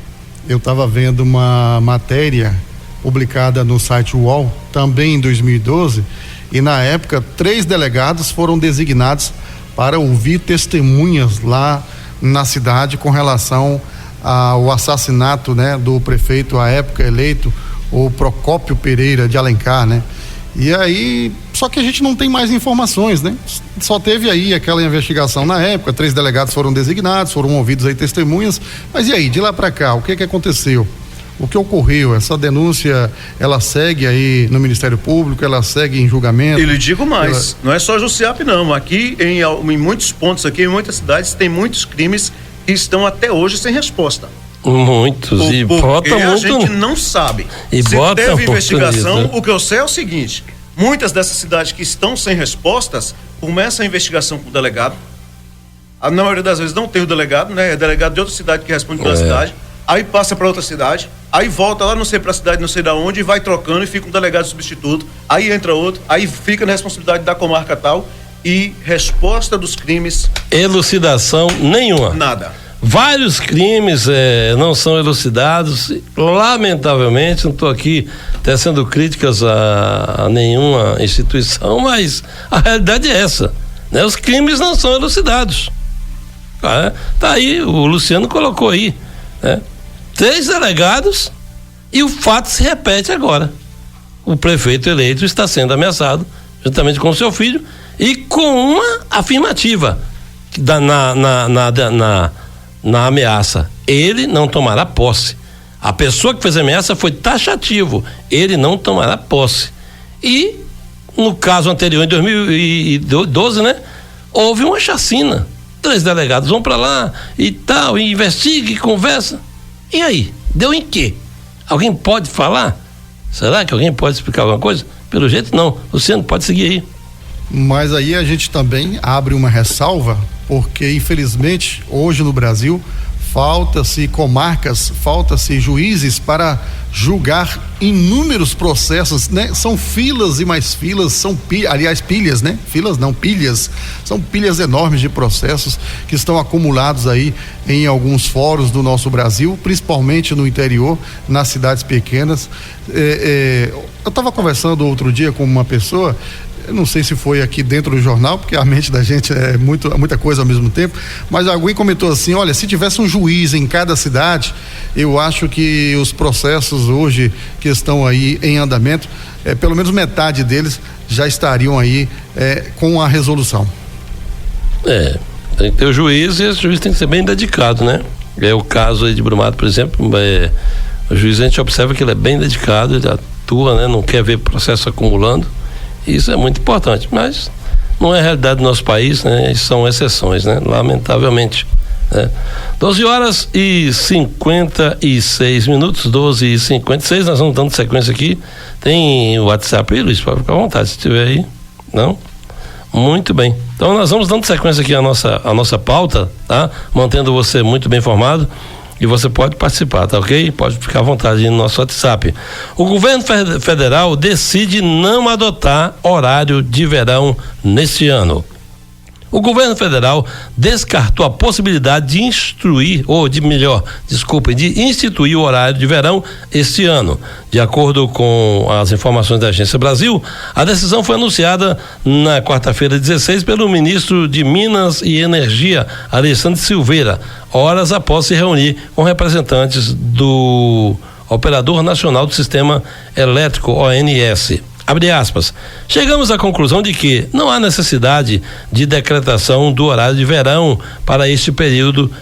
eu estava vendo uma matéria publicada no site UOL, também em 2012, e na época 3 delegados foram designados para ouvir testemunhas lá na cidade com relação ao assassinato, né, do prefeito à época eleito, o Procópio Pereira de Alencar, né? E aí, só que a gente não tem mais informações, né? Só teve aí aquela investigação na época, 3 delegados foram designados, foram ouvidos aí testemunhas, mas e aí, de lá para cá, o que aconteceu? O que ocorreu? Essa denúncia, ela segue aí no Ministério Público, ela segue em julgamento? E lhe digo mais, não é só Jussiape não, aqui em muitos pontos aqui, em muitas cidades, tem muitos crimes que estão até hoje sem resposta. Muitos, e bota muito. A gente não sabe. E se bota teve investigação, nisso, né? O que eu sei é o seguinte: muitas dessas cidades que estão sem respostas, começa a investigação com o delegado. Na maioria das vezes não tem o delegado, né? É delegado de outra cidade que responde pela cidade. Aí passa para outra cidade, aí volta lá, não sei, para a cidade, não sei da onde, e vai trocando e fica um delegado substituto. Aí entra outro, aí fica na responsabilidade da comarca tal, e resposta dos crimes. Elucidação nenhuma. Nada. Vários crimes não são elucidados, lamentavelmente. Não estou aqui tecendo críticas a nenhuma instituição, mas a realidade é essa, né? Os crimes não são elucidados. Tá aí, o Luciano colocou aí, né? 3 delegados e o fato se repete agora. O prefeito eleito está sendo ameaçado juntamente com o seu filho e com uma afirmativa na ameaça: ele não tomará posse. A pessoa que fez a ameaça foi taxativo: ele não tomará posse. E no caso anterior, em 2012, né, houve uma chacina. 3 delegados vão para lá e tal, e investiga e conversa. E aí, deu em quê? Alguém pode falar? Será que alguém pode explicar alguma coisa? Pelo jeito não. Luciano, pode seguir aí. Mas aí a gente também abre uma ressalva, porque infelizmente hoje no Brasil falta-se comarcas, falta-se juízes para julgar inúmeros processos, né? São filas e mais filas, pilhas, né? Filas não, pilhas, são pilhas enormes de processos que estão acumulados aí em alguns fóruns do nosso Brasil, principalmente no interior, nas cidades pequenas. Eu estava conversando outro dia com uma pessoa, eu não sei se foi aqui dentro do jornal, porque a mente da gente é muita coisa ao mesmo tempo, mas alguém comentou assim: olha, se tivesse um juiz em cada cidade, eu acho que os processos hoje que estão aí em andamento, pelo menos metade deles já estariam aí com a resolução. Tem que ter o juiz, e esse juiz tem que ser bem dedicado, né? É o caso aí de Brumado, por exemplo, o juiz, a gente observa que ele é bem dedicado, ele atua, né? Não quer ver processo acumulando. Isso é muito importante, mas não é a realidade do nosso país, né? São exceções, né? Lamentavelmente, né? 12h56, 12h56, nós vamos dando sequência aqui. Tem o WhatsApp aí, Luiz, pode ficar à vontade, se tiver aí. Não? Muito bem. Então nós vamos dando sequência aqui à nossa pauta, tá? Mantendo você muito bem informado. E você pode participar, tá ok? Pode ficar à vontade no nosso WhatsApp. O governo federal decide não adotar horário de verão neste ano. O governo federal descartou a possibilidade de instituir o horário de verão este ano. De acordo com as informações da Agência Brasil, a decisão foi anunciada na quarta-feira 16 pelo ministro de Minas e Energia, Alexandre Silveira, horas após se reunir com representantes do Operador Nacional do Sistema Elétrico, ONS. Abre aspas, chegamos à conclusão de que não há necessidade de decretação do horário de verão para este período,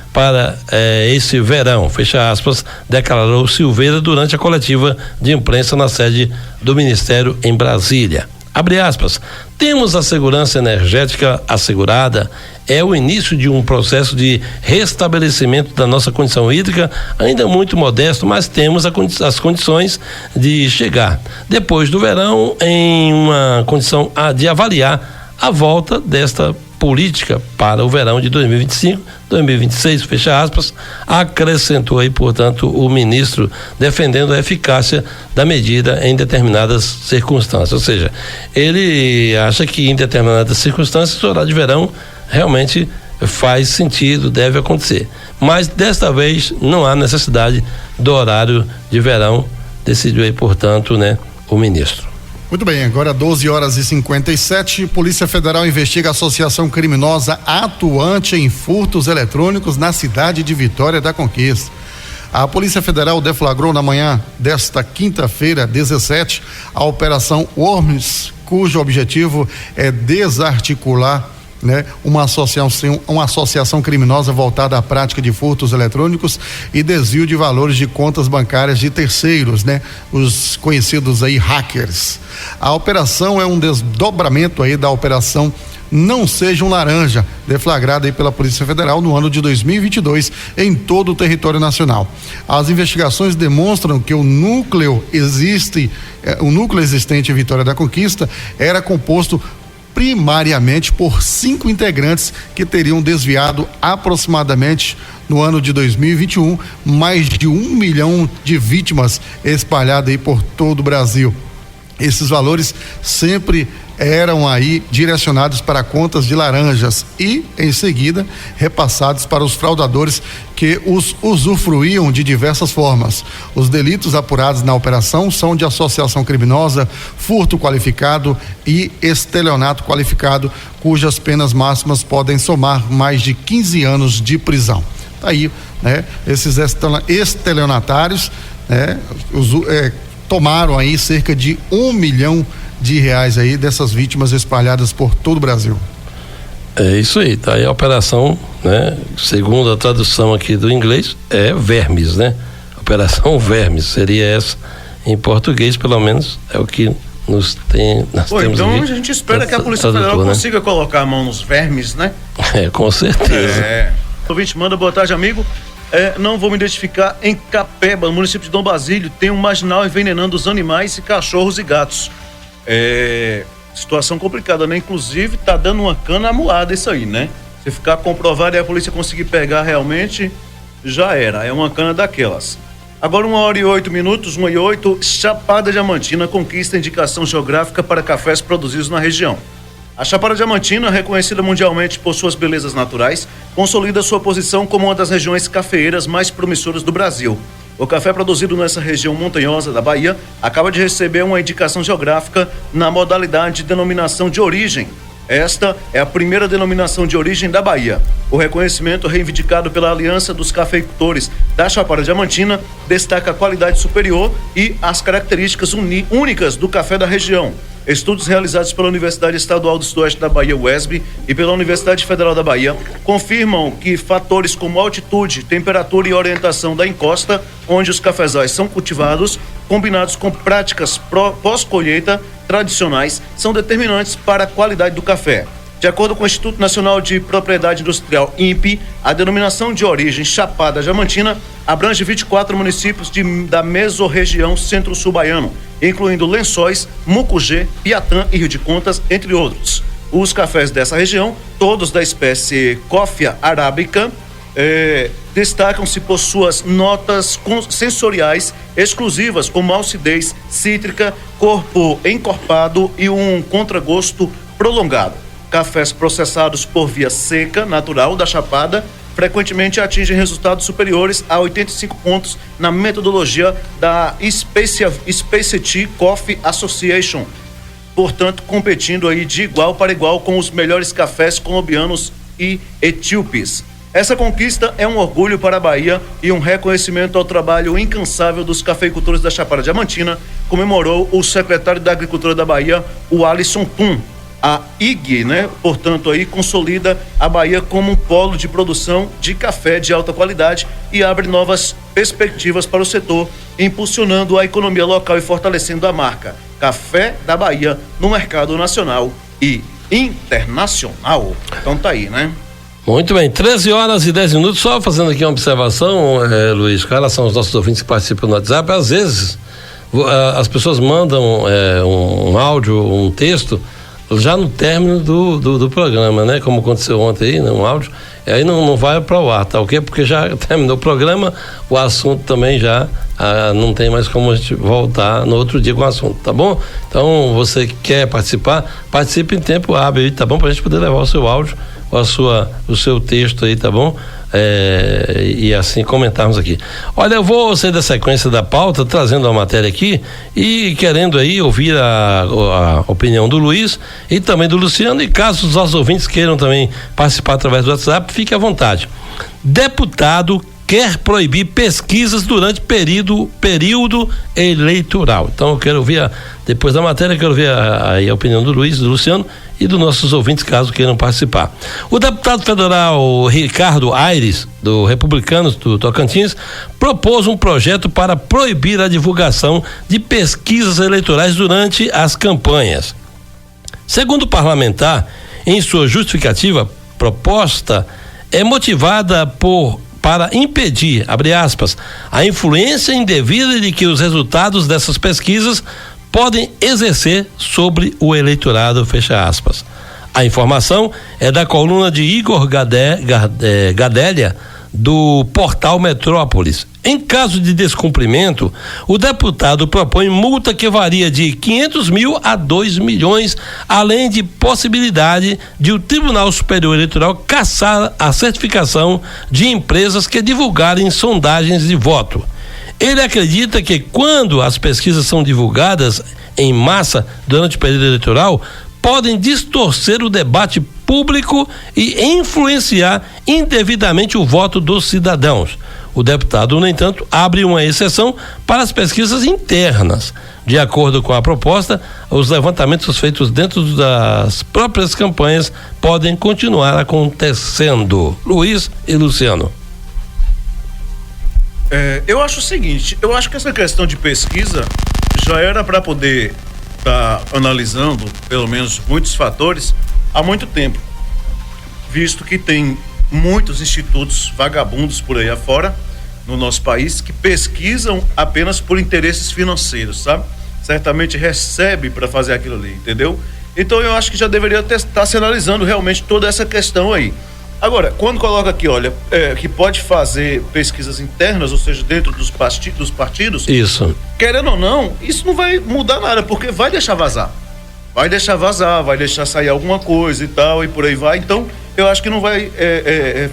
esse verão, fecha aspas, declarou Silveira durante a coletiva de imprensa na sede do Ministério em Brasília. Abre aspas, temos a segurança energética assegurada, é o início de um processo de restabelecimento da nossa condição hídrica, ainda muito modesto, mas temos as condições de chegar, depois do verão, em uma condição de avaliar a volta desta política para o verão de 2025, 2026, fecha aspas, acrescentou aí, portanto, o ministro, defendendo a eficácia da medida em determinadas circunstâncias, ou seja, ele acha que em determinadas circunstâncias o horário de verão realmente faz sentido, deve acontecer, mas desta vez não há necessidade do horário de verão, decidiu aí, portanto, né, o ministro. Muito bem, agora 12h57, Polícia Federal investiga associação criminosa atuante em furtos eletrônicos na cidade de Vitória da Conquista. A Polícia Federal deflagrou na manhã desta quinta-feira, 17, a Operação Worms, cujo objetivo é desarticular uma associação criminosa voltada à prática de furtos eletrônicos e desvio de valores de contas bancárias de terceiros, os conhecidos aí hackers. A operação é um desdobramento aí da operação Não Seja um Laranja, deflagrada aí pela Polícia Federal no ano de 2022 em todo o território nacional. As investigações demonstram que o núcleo existente em Vitória da Conquista era composto primariamente por 5 integrantes que teriam desviado aproximadamente no ano de 2021 mais de 1 milhão de vítimas espalhadas aí por todo o Brasil. Esses valores sempre eram aí direcionados para contas de laranjas e, em seguida, repassados para os fraudadores que os usufruíam de diversas formas. Os delitos apurados na operação são de associação criminosa, furto qualificado e estelionato qualificado, cujas penas máximas podem somar mais de 15 anos de prisão. Tá aí, esses estelionatários, tomaram aí cerca de 1 milhão de reais aí dessas vítimas espalhadas por todo o Brasil. É isso aí, tá aí a operação, segundo a tradução aqui do inglês, é Vermes, Operação Vermes, seria essa em português, pelo menos é o que nós temos então aqui. A gente espera que a Polícia Federal consiga colocar a mão nos vermes, Com certeza. O ouvinte manda, boa tarde, amigo. Não vou me identificar. Em Capeba, no município de Dom Basílio, tem um marginal envenenando os animais e cachorros e gatos. Situação complicada, Inclusive, tá dando uma cana amuada isso aí, Se ficar comprovado e a polícia conseguir pegar realmente, já era. É uma cana daquelas. Agora 1h08, 1h08, Chapada Diamantina conquista indicação geográfica para cafés produzidos na região. A Chapada Diamantina, reconhecida mundialmente por suas belezas naturais, consolida sua posição como uma das regiões cafeeiras mais promissoras do Brasil. O café produzido nessa região montanhosa da Bahia acaba de receber uma indicação geográfica na modalidade de denominação de origem. Esta é a primeira denominação de origem da Bahia. O reconhecimento reivindicado pela Aliança dos Cafeicultores da Chapada Diamantina destaca a qualidade superior e as características únicas do café da região. Estudos realizados pela Universidade Estadual do Sudoeste da Bahia, UESB, e pela Universidade Federal da Bahia confirmam que fatores como altitude, temperatura e orientação da encosta, onde os cafezais são cultivados, combinados com práticas pós-colheita tradicionais, são determinantes para a qualidade do café. De acordo com o Instituto Nacional de Propriedade Industrial, INPE, a denominação de origem Chapada Diamantina abrange 24 municípios da mesorregião centro-sul baiano, incluindo Lençóis, Mucugê, Piatã e Rio de Contas, entre outros. Os cafés dessa região, todos da espécie Coffea arábica, destacam-se por suas notas sensoriais exclusivas, como acidez cítrica, corpo encorpado e um contragosto prolongado. Cafés processados por via seca, natural, da Chapada, frequentemente atingem resultados superiores a 85 pontos na metodologia da Specialty Coffee Association, portanto, competindo aí de igual para igual com os melhores cafés colombianos e etíopes. Essa conquista é um orgulho para a Bahia e um reconhecimento ao trabalho incansável dos cafeicultores da Chapada Diamantina, comemorou o secretário da Agricultura da Bahia, o Alisson Tum. A IG, portanto, aí consolida a Bahia como um polo de produção de café de alta qualidade e abre novas perspectivas para o setor, impulsionando a economia local e fortalecendo a marca. Café da Bahia no mercado nacional e internacional. Então tá aí, né? Muito bem, 13h10. Só fazendo aqui uma observação, Luiz, com relação aos nossos ouvintes que participam no WhatsApp, às vezes as pessoas mandam um áudio, um texto, já no término do programa, né? Como aconteceu ontem aí, né? Um áudio, aí não vai para o ar, tá ok? Porque já terminou o programa, o assunto também já não tem mais como a gente voltar no outro dia com o assunto, tá bom? Então, você que quer participar, participe em tempo hábil aí, tá bom? Pra gente poder levar o seu áudio, o seu texto aí, tá bom? E assim comentarmos aqui. Olha, eu vou sair da sequência da pauta, trazendo a matéria aqui e querendo aí ouvir a opinião do Luiz e também do Luciano, e caso os nossos ouvintes queiram também participar através do WhatsApp, fique à vontade. Deputado quer proibir pesquisas durante período eleitoral. Então eu quero ouvir, depois da matéria, eu quero ouvir a opinião do Luiz, do Luciano e dos nossos ouvintes, caso queiram participar. O deputado federal Ricardo Aires, do Republicanos do Tocantins, propôs um projeto para proibir a divulgação de pesquisas eleitorais durante as campanhas. Segundo o parlamentar, em sua justificativa, proposta é motivada para impedir, abre aspas, a influência indevida de que os resultados dessas pesquisas podem exercer sobre o eleitorado, fecha aspas. A informação é da coluna de Igor Gadelha, do portal Metrópolis. Em caso de descumprimento, o deputado propõe multa que varia de 500 mil a 2 milhões, além de possibilidade de o Tribunal Superior Eleitoral cassar a certificação de empresas que divulgarem sondagens de voto. Ele acredita que quando as pesquisas são divulgadas em massa durante o período eleitoral, podem distorcer o debate público e influenciar indevidamente o voto dos cidadãos. O deputado, no entanto, abre uma exceção para as pesquisas internas. De acordo com a proposta, os levantamentos feitos dentro das próprias campanhas podem continuar acontecendo. Luiz e Luciano. Eu acho o seguinte, eu acho que essa questão de pesquisa já era para poder estar analisando, pelo menos, muitos fatores há muito tempo, visto que tem muitos institutos vagabundos por aí afora, no nosso país, que pesquisam apenas por interesses financeiros, sabe? Certamente recebe para fazer aquilo ali, entendeu? Então eu acho que já deveria estar se analisando realmente toda essa questão aí. Agora, quando coloca aqui, olha, que pode fazer pesquisas internas, ou seja, dentro dos partidos, isso, querendo ou não, isso não vai mudar nada, porque vai deixar vazar, vai deixar sair alguma coisa e tal, e por aí vai. Então, eu acho que não vai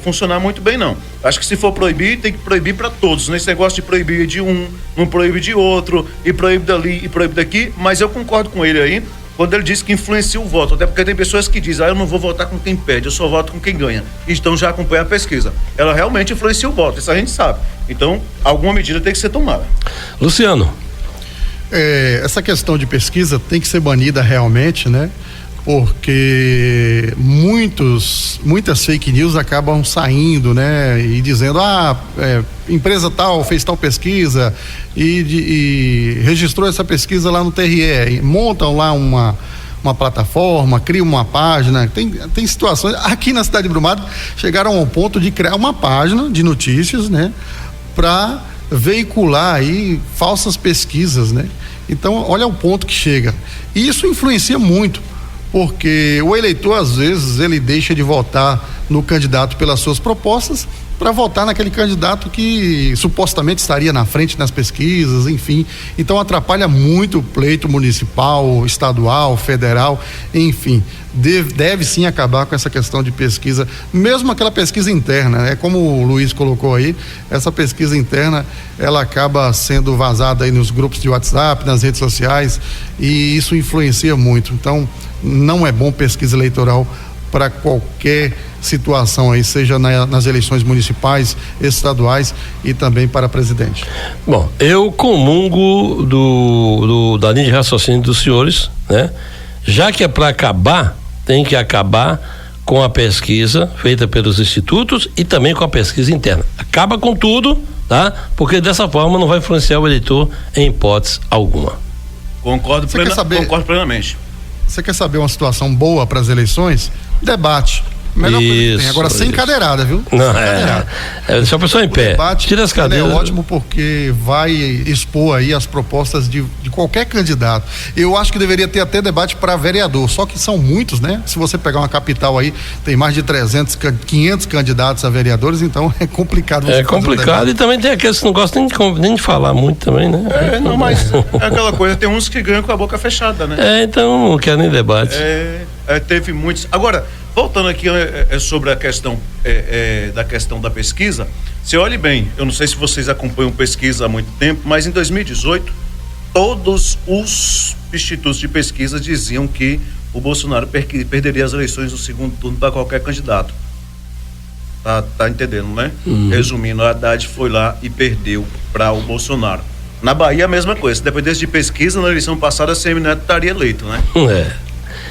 funcionar muito bem, não. Acho que se for proibir, tem que proibir para todos. Nesse negócio de proibir de um, não proíbe de outro, e proíbe dali, e proíbe daqui, mas eu concordo com ele aí, quando ele diz que influencia o voto, até porque tem pessoas que dizem, eu não vou votar com quem perde, eu só voto com quem ganha. Então já acompanha a pesquisa. Ela realmente influencia o voto, isso a gente sabe. Então, alguma medida tem que ser tomada. Luciano. Essa questão de pesquisa tem que ser banida realmente, né? Porque muitas fake news acabam saindo, né? E dizendo, empresa tal fez tal pesquisa e registrou essa pesquisa lá no TRE, montam lá uma plataforma, criam uma página, tem situações, aqui na cidade de Brumado chegaram ao ponto de criar uma página de notícias, né? Para veicular aí falsas pesquisas, né? Então, olha o ponto que chega. E isso influencia muito, porque o eleitor, às vezes, ele deixa de votar no candidato pelas suas propostas para votar naquele candidato que supostamente estaria na frente nas pesquisas, enfim. Então atrapalha muito o pleito municipal, estadual, federal, enfim. Deve sim acabar com essa questão de pesquisa, mesmo aquela pesquisa interna, né? Como o Luiz colocou aí, essa pesquisa interna, ela acaba sendo vazada aí nos grupos de WhatsApp, nas redes sociais, e isso influencia muito. Então, não é bom pesquisa eleitoral para qualquer situação aí, seja nas eleições municipais, estaduais e também para presidente. Bom, eu comungo da linha de raciocínio dos senhores, né? Já que é para acabar, tem que acabar com a pesquisa feita pelos institutos e também com a pesquisa interna. Acaba com tudo, tá? Porque dessa forma não vai influenciar o eleitor em hipótese alguma. Concordo plenamente. Você quer saber uma situação boa para as eleições? Debate. Melhor coisa que tem. Agora, sem cadeirada, viu? Não, deixa a pessoa em pé. Debate, tira as cadeiras. É ótimo porque vai expor aí as propostas de qualquer candidato. Eu acho que deveria ter até debate para vereador, só que são muitos, né? Se você pegar uma capital aí, tem mais de 500 candidatos a vereadores, então é complicado. É complicado e também tem aqueles que não gostam nem de falar muito também, né? Mas é aquela coisa, tem uns que ganham com a boca fechada, né? Então não quer nem debate. Teve muitos. Agora, voltando aqui sobre a questão da questão da pesquisa, você olhe bem, eu não sei se vocês acompanham pesquisa há muito tempo, mas em 2018 todos os institutos de pesquisa diziam que o Bolsonaro perderia as eleições no segundo turno para qualquer candidato. Tá entendendo, né? Resumindo, a Haddad foi lá e perdeu para o Bolsonaro. Na Bahia a mesma coisa, se dependesse de pesquisa, na eleição passada a Semineto estaria eleito, né?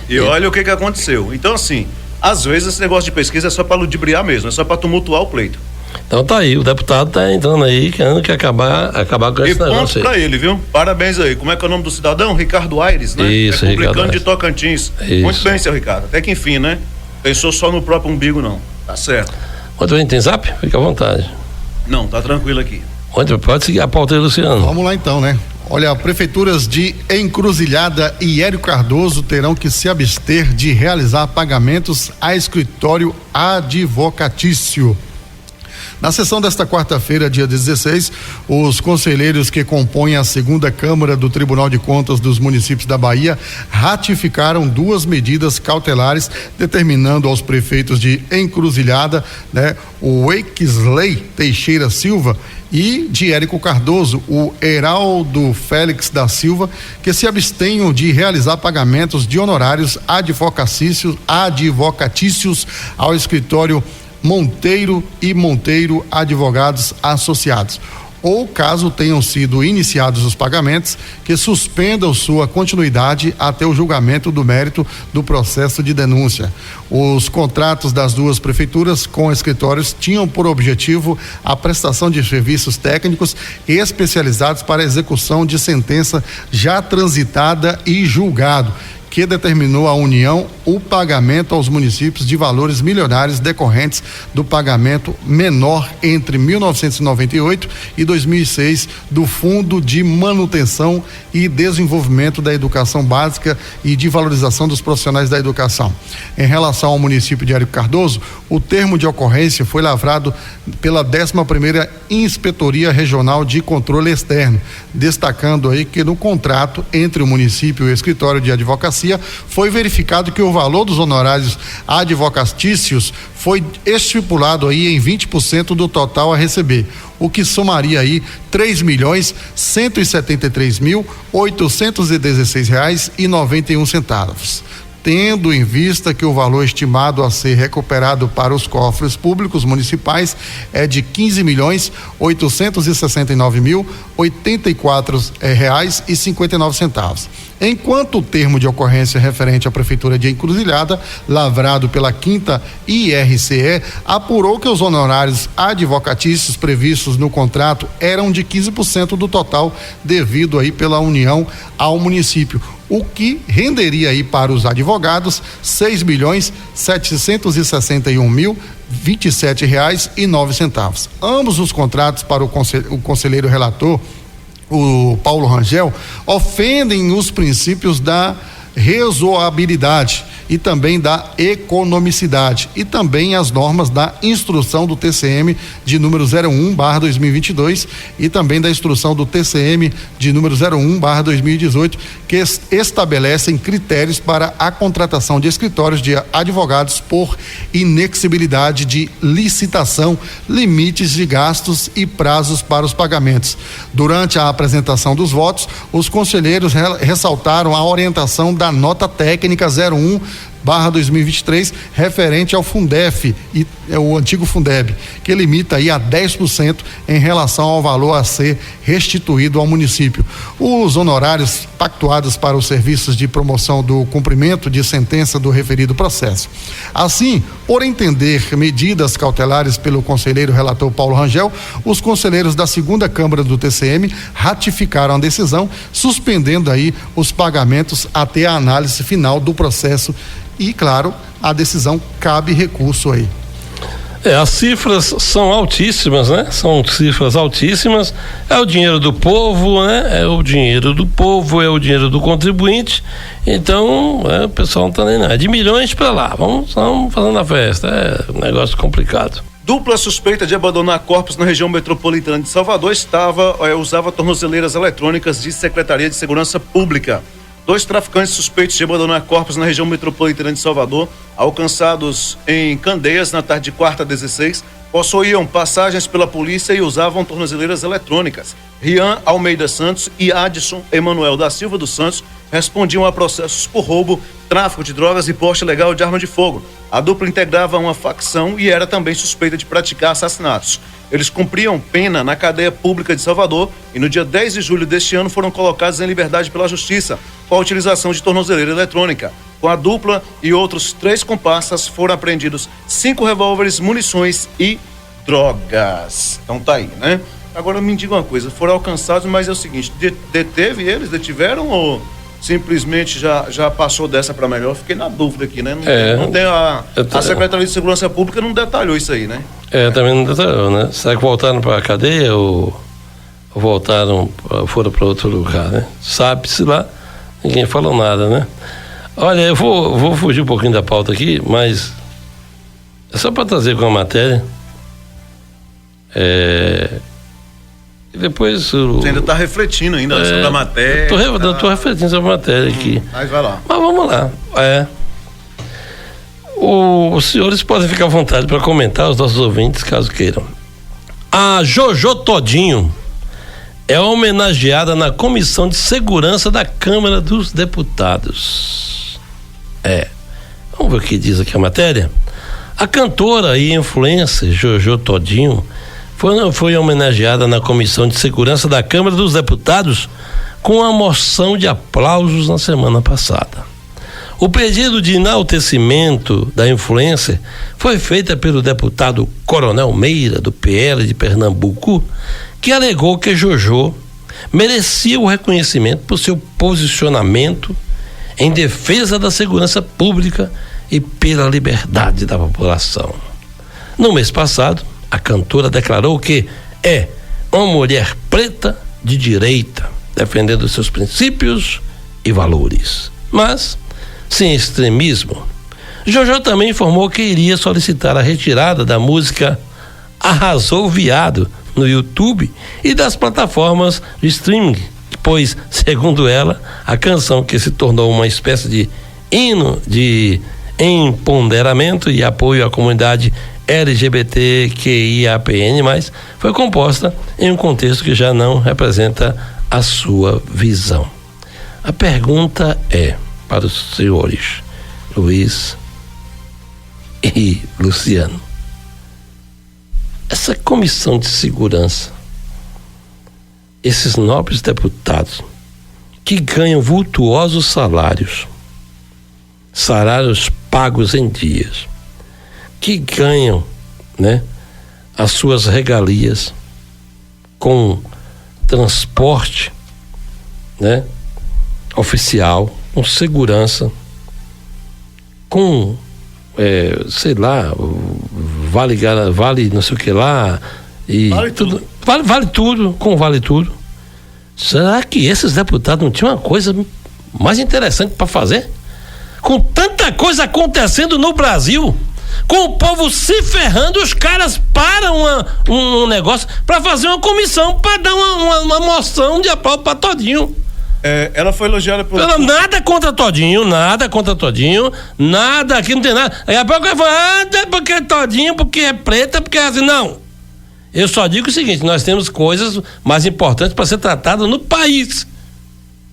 E olha o que aconteceu. Então, assim, às vezes esse negócio de pesquisa é só para ludibriar mesmo, é só para tumultuar o pleito. Então tá aí, o deputado tá entrando aí, querendo que acabar com esse negócio aí. Pra ele, viu? Parabéns aí. Como é que é o nome do cidadão? Ricardo Aires, né? Isso, Republicano de Tocantins. Isso. Muito bem, seu Ricardo. Até que enfim, né? Pensou só no próprio umbigo, não. Tá certo. Muito bem, tem zap? Fica à vontade. Não, tá tranquilo aqui. Pode seguir a pauta aí, Luciano. Vamos lá então, né? Olha, prefeituras de Encruzilhada e Hélio Cardoso terão que se abster de realizar pagamentos a escritório advocatício. Na sessão desta quarta-feira, dia 16, os conselheiros que compõem a segunda Câmara do Tribunal de Contas dos municípios da Bahia ratificaram 2 medidas cautelares, determinando aos prefeitos de Encruzilhada, né, o Weixley Teixeira Silva, e de Érico Cardoso, o Heraldo Félix da Silva, que se abstenham de realizar pagamentos de honorários advocatícios ao escritório Monteiro e Monteiro Advogados Associados, ou caso tenham sido iniciados os pagamentos, que suspendam sua continuidade até o julgamento do mérito do processo de denúncia. Os contratos das 2 prefeituras com escritórios tinham por objetivo a prestação de serviços técnicos especializados para a execução de sentença já transitada e julgado, que determinou à União o pagamento aos municípios de valores milionários decorrentes do pagamento menor entre 1998 e 2006 do Fundo de Manutenção e Desenvolvimento da Educação Básica e de Valorização dos Profissionais da Educação. Em relação ao município de Érico Cardoso, o termo de ocorrência foi lavrado pela 11ª Inspetoria Regional de Controle Externo, destacando aí que no contrato entre o município e o escritório de advocacia foi verificado que o valor dos honorários advocatícios foi estipulado aí em 20% do total a receber, o que somaria aí R$3.173.816,91. Tendo em vista que o valor estimado a ser recuperado para os cofres públicos municipais é de R$15.869.084,59. Enquanto o termo de ocorrência referente à Prefeitura de Encruzilhada, lavrado pela 5ª IRCE, apurou que os honorários advocatícios previstos no contrato eram de 15% do total devido aí pela União ao município, o que renderia aí para os advogados R$6.761.027,09. Ambos os contratos para o conselheiro relator, o Paulo Rangel, ofendem os princípios da razoabilidade e também da economicidade e também as normas da instrução do TCM de número 01/2022 e também da instrução do TCM de número 01/2018, que estabelecem critérios para a contratação de escritórios de advogados por inexigibilidade de licitação, limites de gastos e prazos para os pagamentos. Durante a apresentação dos votos, os conselheiros ressaltaram a orientação da nota técnica 01/2022 2023, referente ao Fundef, e é o antigo Fundeb, que limita aí a 10% em relação ao valor a ser restituído ao município. Os honorários pactuados para os serviços de promoção do cumprimento de sentença do referido processo. Assim, por entender medidas cautelares pelo conselheiro relator Paulo Rangel, os conselheiros da segunda Câmara do TCM ratificaram a decisão, suspendendo aí os pagamentos até a análise final do processo e, claro, a decisão cabe recurso aí. As cifras são altíssimas, né? São cifras altíssimas. É o dinheiro do povo, né? É o dinheiro do povo, é o dinheiro do contribuinte. Então, o pessoal não tá nem nada. De milhões para lá. Vamos fazendo a festa. É um negócio complicado. Dupla suspeita de abandonar corpos na região metropolitana de Salvador usava tornozeleiras eletrônicas de Secretaria de Segurança Pública. 2 traficantes suspeitos de abandonar corpos na região metropolitana de Salvador, alcançados em Candeias na tarde de quarta 16, possuíam passagens pela polícia e usavam tornozeleiras eletrônicas. Rian Almeida Santos e Adson Emanuel da Silva dos Santos respondiam a processos por roubo, tráfico de drogas e porte ilegal de arma de fogo. A dupla integrava uma facção e era também suspeita de praticar assassinatos. Eles cumpriam pena na cadeia pública de Salvador e no dia 10 de julho deste ano foram colocados em liberdade pela Justiça, com a utilização de tornozeleira eletrônica. Com a dupla e outros 3 comparsas foram apreendidos 5 revólveres, munições e drogas. Então tá aí, né? Agora me diga uma coisa, foram alcançados, mas é o seguinte, detiveram ou simplesmente já passou dessa para melhor? Fiquei na dúvida aqui, né? Não tem a Secretaria de Segurança Pública não detalhou isso aí, né? Também não detalhou, né? Será que voltaram para a cadeia ou foram para outro lugar, né? Sabe-se lá, ninguém falou nada, né? Olha, eu vou fugir um pouquinho da pauta aqui, mas é só para trazer com a matéria. E depois você ainda está refletindo ainda sobre a matéria. Estou refletindo sobre a matéria aqui. Mas vai lá. Mas vamos lá. Os senhores podem ficar à vontade para comentar, os nossos ouvintes, caso queiram. A Jojo Todinho é homenageada na Comissão de Segurança da Câmara dos Deputados. Vamos ver o que diz aqui a matéria. A cantora e influencer Jojo Todinho foi homenageada na Comissão de Segurança da Câmara dos Deputados com a moção de aplausos na semana passada. O pedido de enaltecimento da influencer foi feita pelo deputado Coronel Meira, do PL de Pernambuco, que alegou que Jojo merecia o reconhecimento por seu posicionamento em defesa da segurança pública e pela liberdade da população. No mês passado, a cantora declarou que é uma mulher preta de direita, defendendo seus princípios e valores, mas sem extremismo. Jojo também informou que iria solicitar a retirada da música Arrasou Viado no YouTube e das plataformas de streaming, pois, segundo ela, a canção, que se tornou uma espécie de hino de empoderamento e apoio à comunidade LGBTQIAPN+, foi composta em um contexto que já não representa a sua visão. A pergunta é para os senhores Luiz e Luciano: essa comissão de segurança, esses nobres deputados que ganham vultuosos salários pagos em dias, que ganham, né, as suas regalias com transporte, né, oficial, com segurança, com sei lá, vale não sei o que lá, e vale tudo, vale tudo, com vale tudo. Será que esses deputados não tinham uma coisa mais interessante para fazer? Com tanta coisa acontecendo no Brasil, com o povo se ferrando, os caras param um negócio para fazer uma comissão para dar uma moção de aplauso para Todinho. Ela foi elogiada por... Nada contra Todinho, nada, aqui não tem nada. Aí a pouco eu falo, porque é Todinho, porque é preta, porque é assim, não. Eu só digo o seguinte: nós temos coisas mais importantes para ser tratadas no país.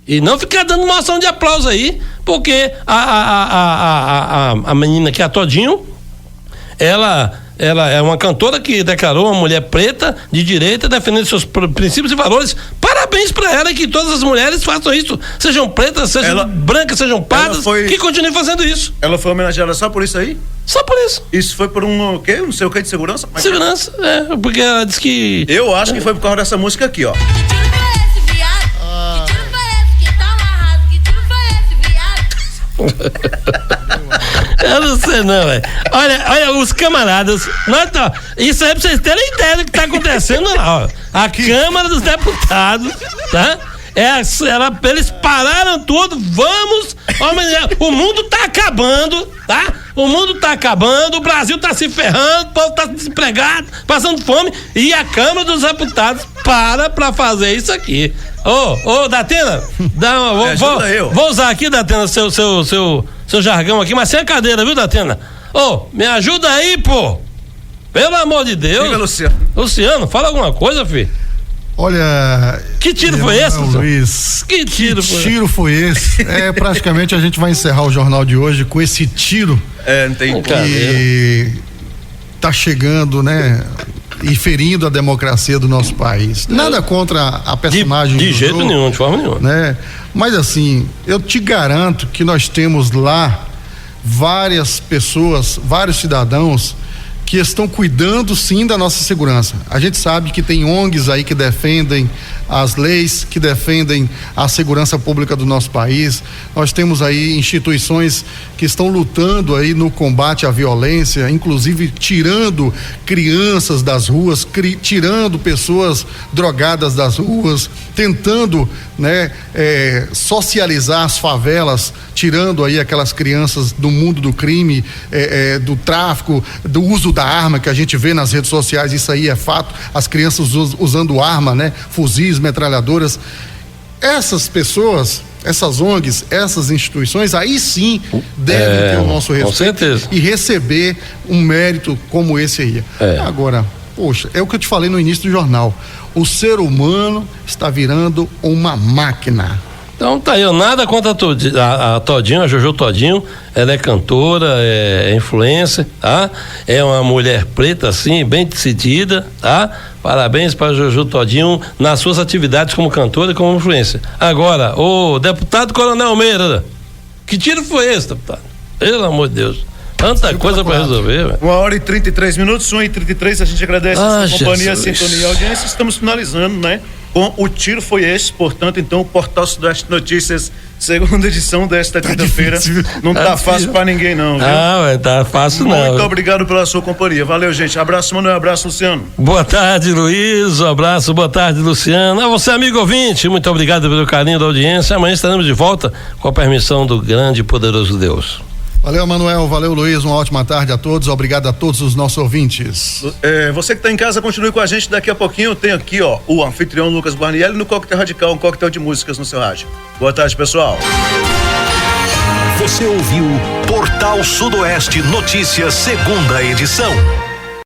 E não ficar dando moção de aplauso aí, porque a menina que é a Todinho, ela é uma cantora que declarou uma mulher preta, de direita, defendendo seus princípios e valores. Parabéns pra ela, e que todas as mulheres façam isso, sejam pretas, sejam brancas, sejam pardas, que continuem fazendo isso. Ela foi homenageada só por isso aí? Só por isso. Isso foi por um quê? Não sei o que de segurança? Segurança, porque ela disse que... Eu acho que foi por causa dessa música aqui, ó. Eu não sei não, velho. Olha, os camaradas. Isso aí é pra vocês terem ideia do que tá acontecendo lá, ó. A Câmara dos Deputados, tá? Eles pararam tudo, vamos. O mundo tá acabando, tá? O mundo tá acabando, o Brasil tá se ferrando, o povo tá desempregado, passando fome, e a Câmara dos Deputados pra fazer isso aqui. Ô, Datena, vou usar aqui, Datena, seu jargão aqui, mas sem a cadeira, viu, Datena? Me ajuda aí, pô! Pelo amor de Deus! Diga, Luciano. Luciano, fala alguma coisa, filho. Olha, que tiro foi esse, Luiz? Que tiro foi esse? Praticamente a gente vai encerrar o jornal de hoje com esse tiro. Não tem que tá chegando, né? E ferindo a democracia do nosso país. Nada contra a personagem de jeito nenhum, de forma nenhuma, né? Mas assim, eu te garanto que nós temos lá várias pessoas, vários cidadãos que estão cuidando sim da nossa segurança. A gente sabe que tem ONGs aí que defendem as leis, que defendem a segurança pública do nosso país. Nós temos aí instituições que estão lutando aí no combate à violência, inclusive tirando crianças das ruas, tirando pessoas drogadas das ruas, tentando, né, socializar as favelas, tirando aí aquelas crianças do mundo do crime, do tráfico, do uso da arma que a gente vê nas redes sociais. Isso aí é fato, as crianças usando arma, né, fuzis, metralhadoras. Essas pessoas, essas ONGs, essas instituições, aí sim devem ter o nosso respeito, com certeza, e receber um mérito como esse aí. Agora, poxa, é o que eu te falei no início do jornal, o ser humano está virando uma máquina. Então tá aí, nada contra a Todinho, a Jojo Todinho. Ela é cantora, é influencer, tá? É uma mulher preta, assim, bem decidida, tá? Parabéns para Jojo Todinho nas suas atividades como cantora e como influencer. Agora, o deputado Coronel Meira, que tiro foi esse, deputado? Pelo amor de Deus. Tanta coisa para resolver, velho. 1h33, 1h33, a gente agradece a companhia, a sintonia e a audiência. Estamos finalizando, né? Com o tiro foi esse, portanto, então o Portal Sudoeste Notícias, segunda edição desta quinta-feira, não tá fácil pra ninguém não, viu? Não, tá fácil não. Muito obrigado pela sua companhia, valeu, gente, abraço, Manuel, abraço, Luciano. Boa tarde, Luiz, um abraço, boa tarde, Luciano. A você, amigo ouvinte, muito obrigado pelo carinho da audiência. Amanhã estaremos de volta com a permissão do grande e poderoso Deus. Valeu, Manuel, valeu, Luiz, uma ótima tarde a todos, obrigado a todos os nossos ouvintes. Você que está em casa, continue com a gente, daqui a pouquinho eu tenho aqui, ó, o anfitrião Lucas Guarnieri no Coquetel Radical, um coquetel de músicas no seu rádio. Boa tarde, pessoal. Você ouviu Portal Sudoeste Notícias, segunda edição.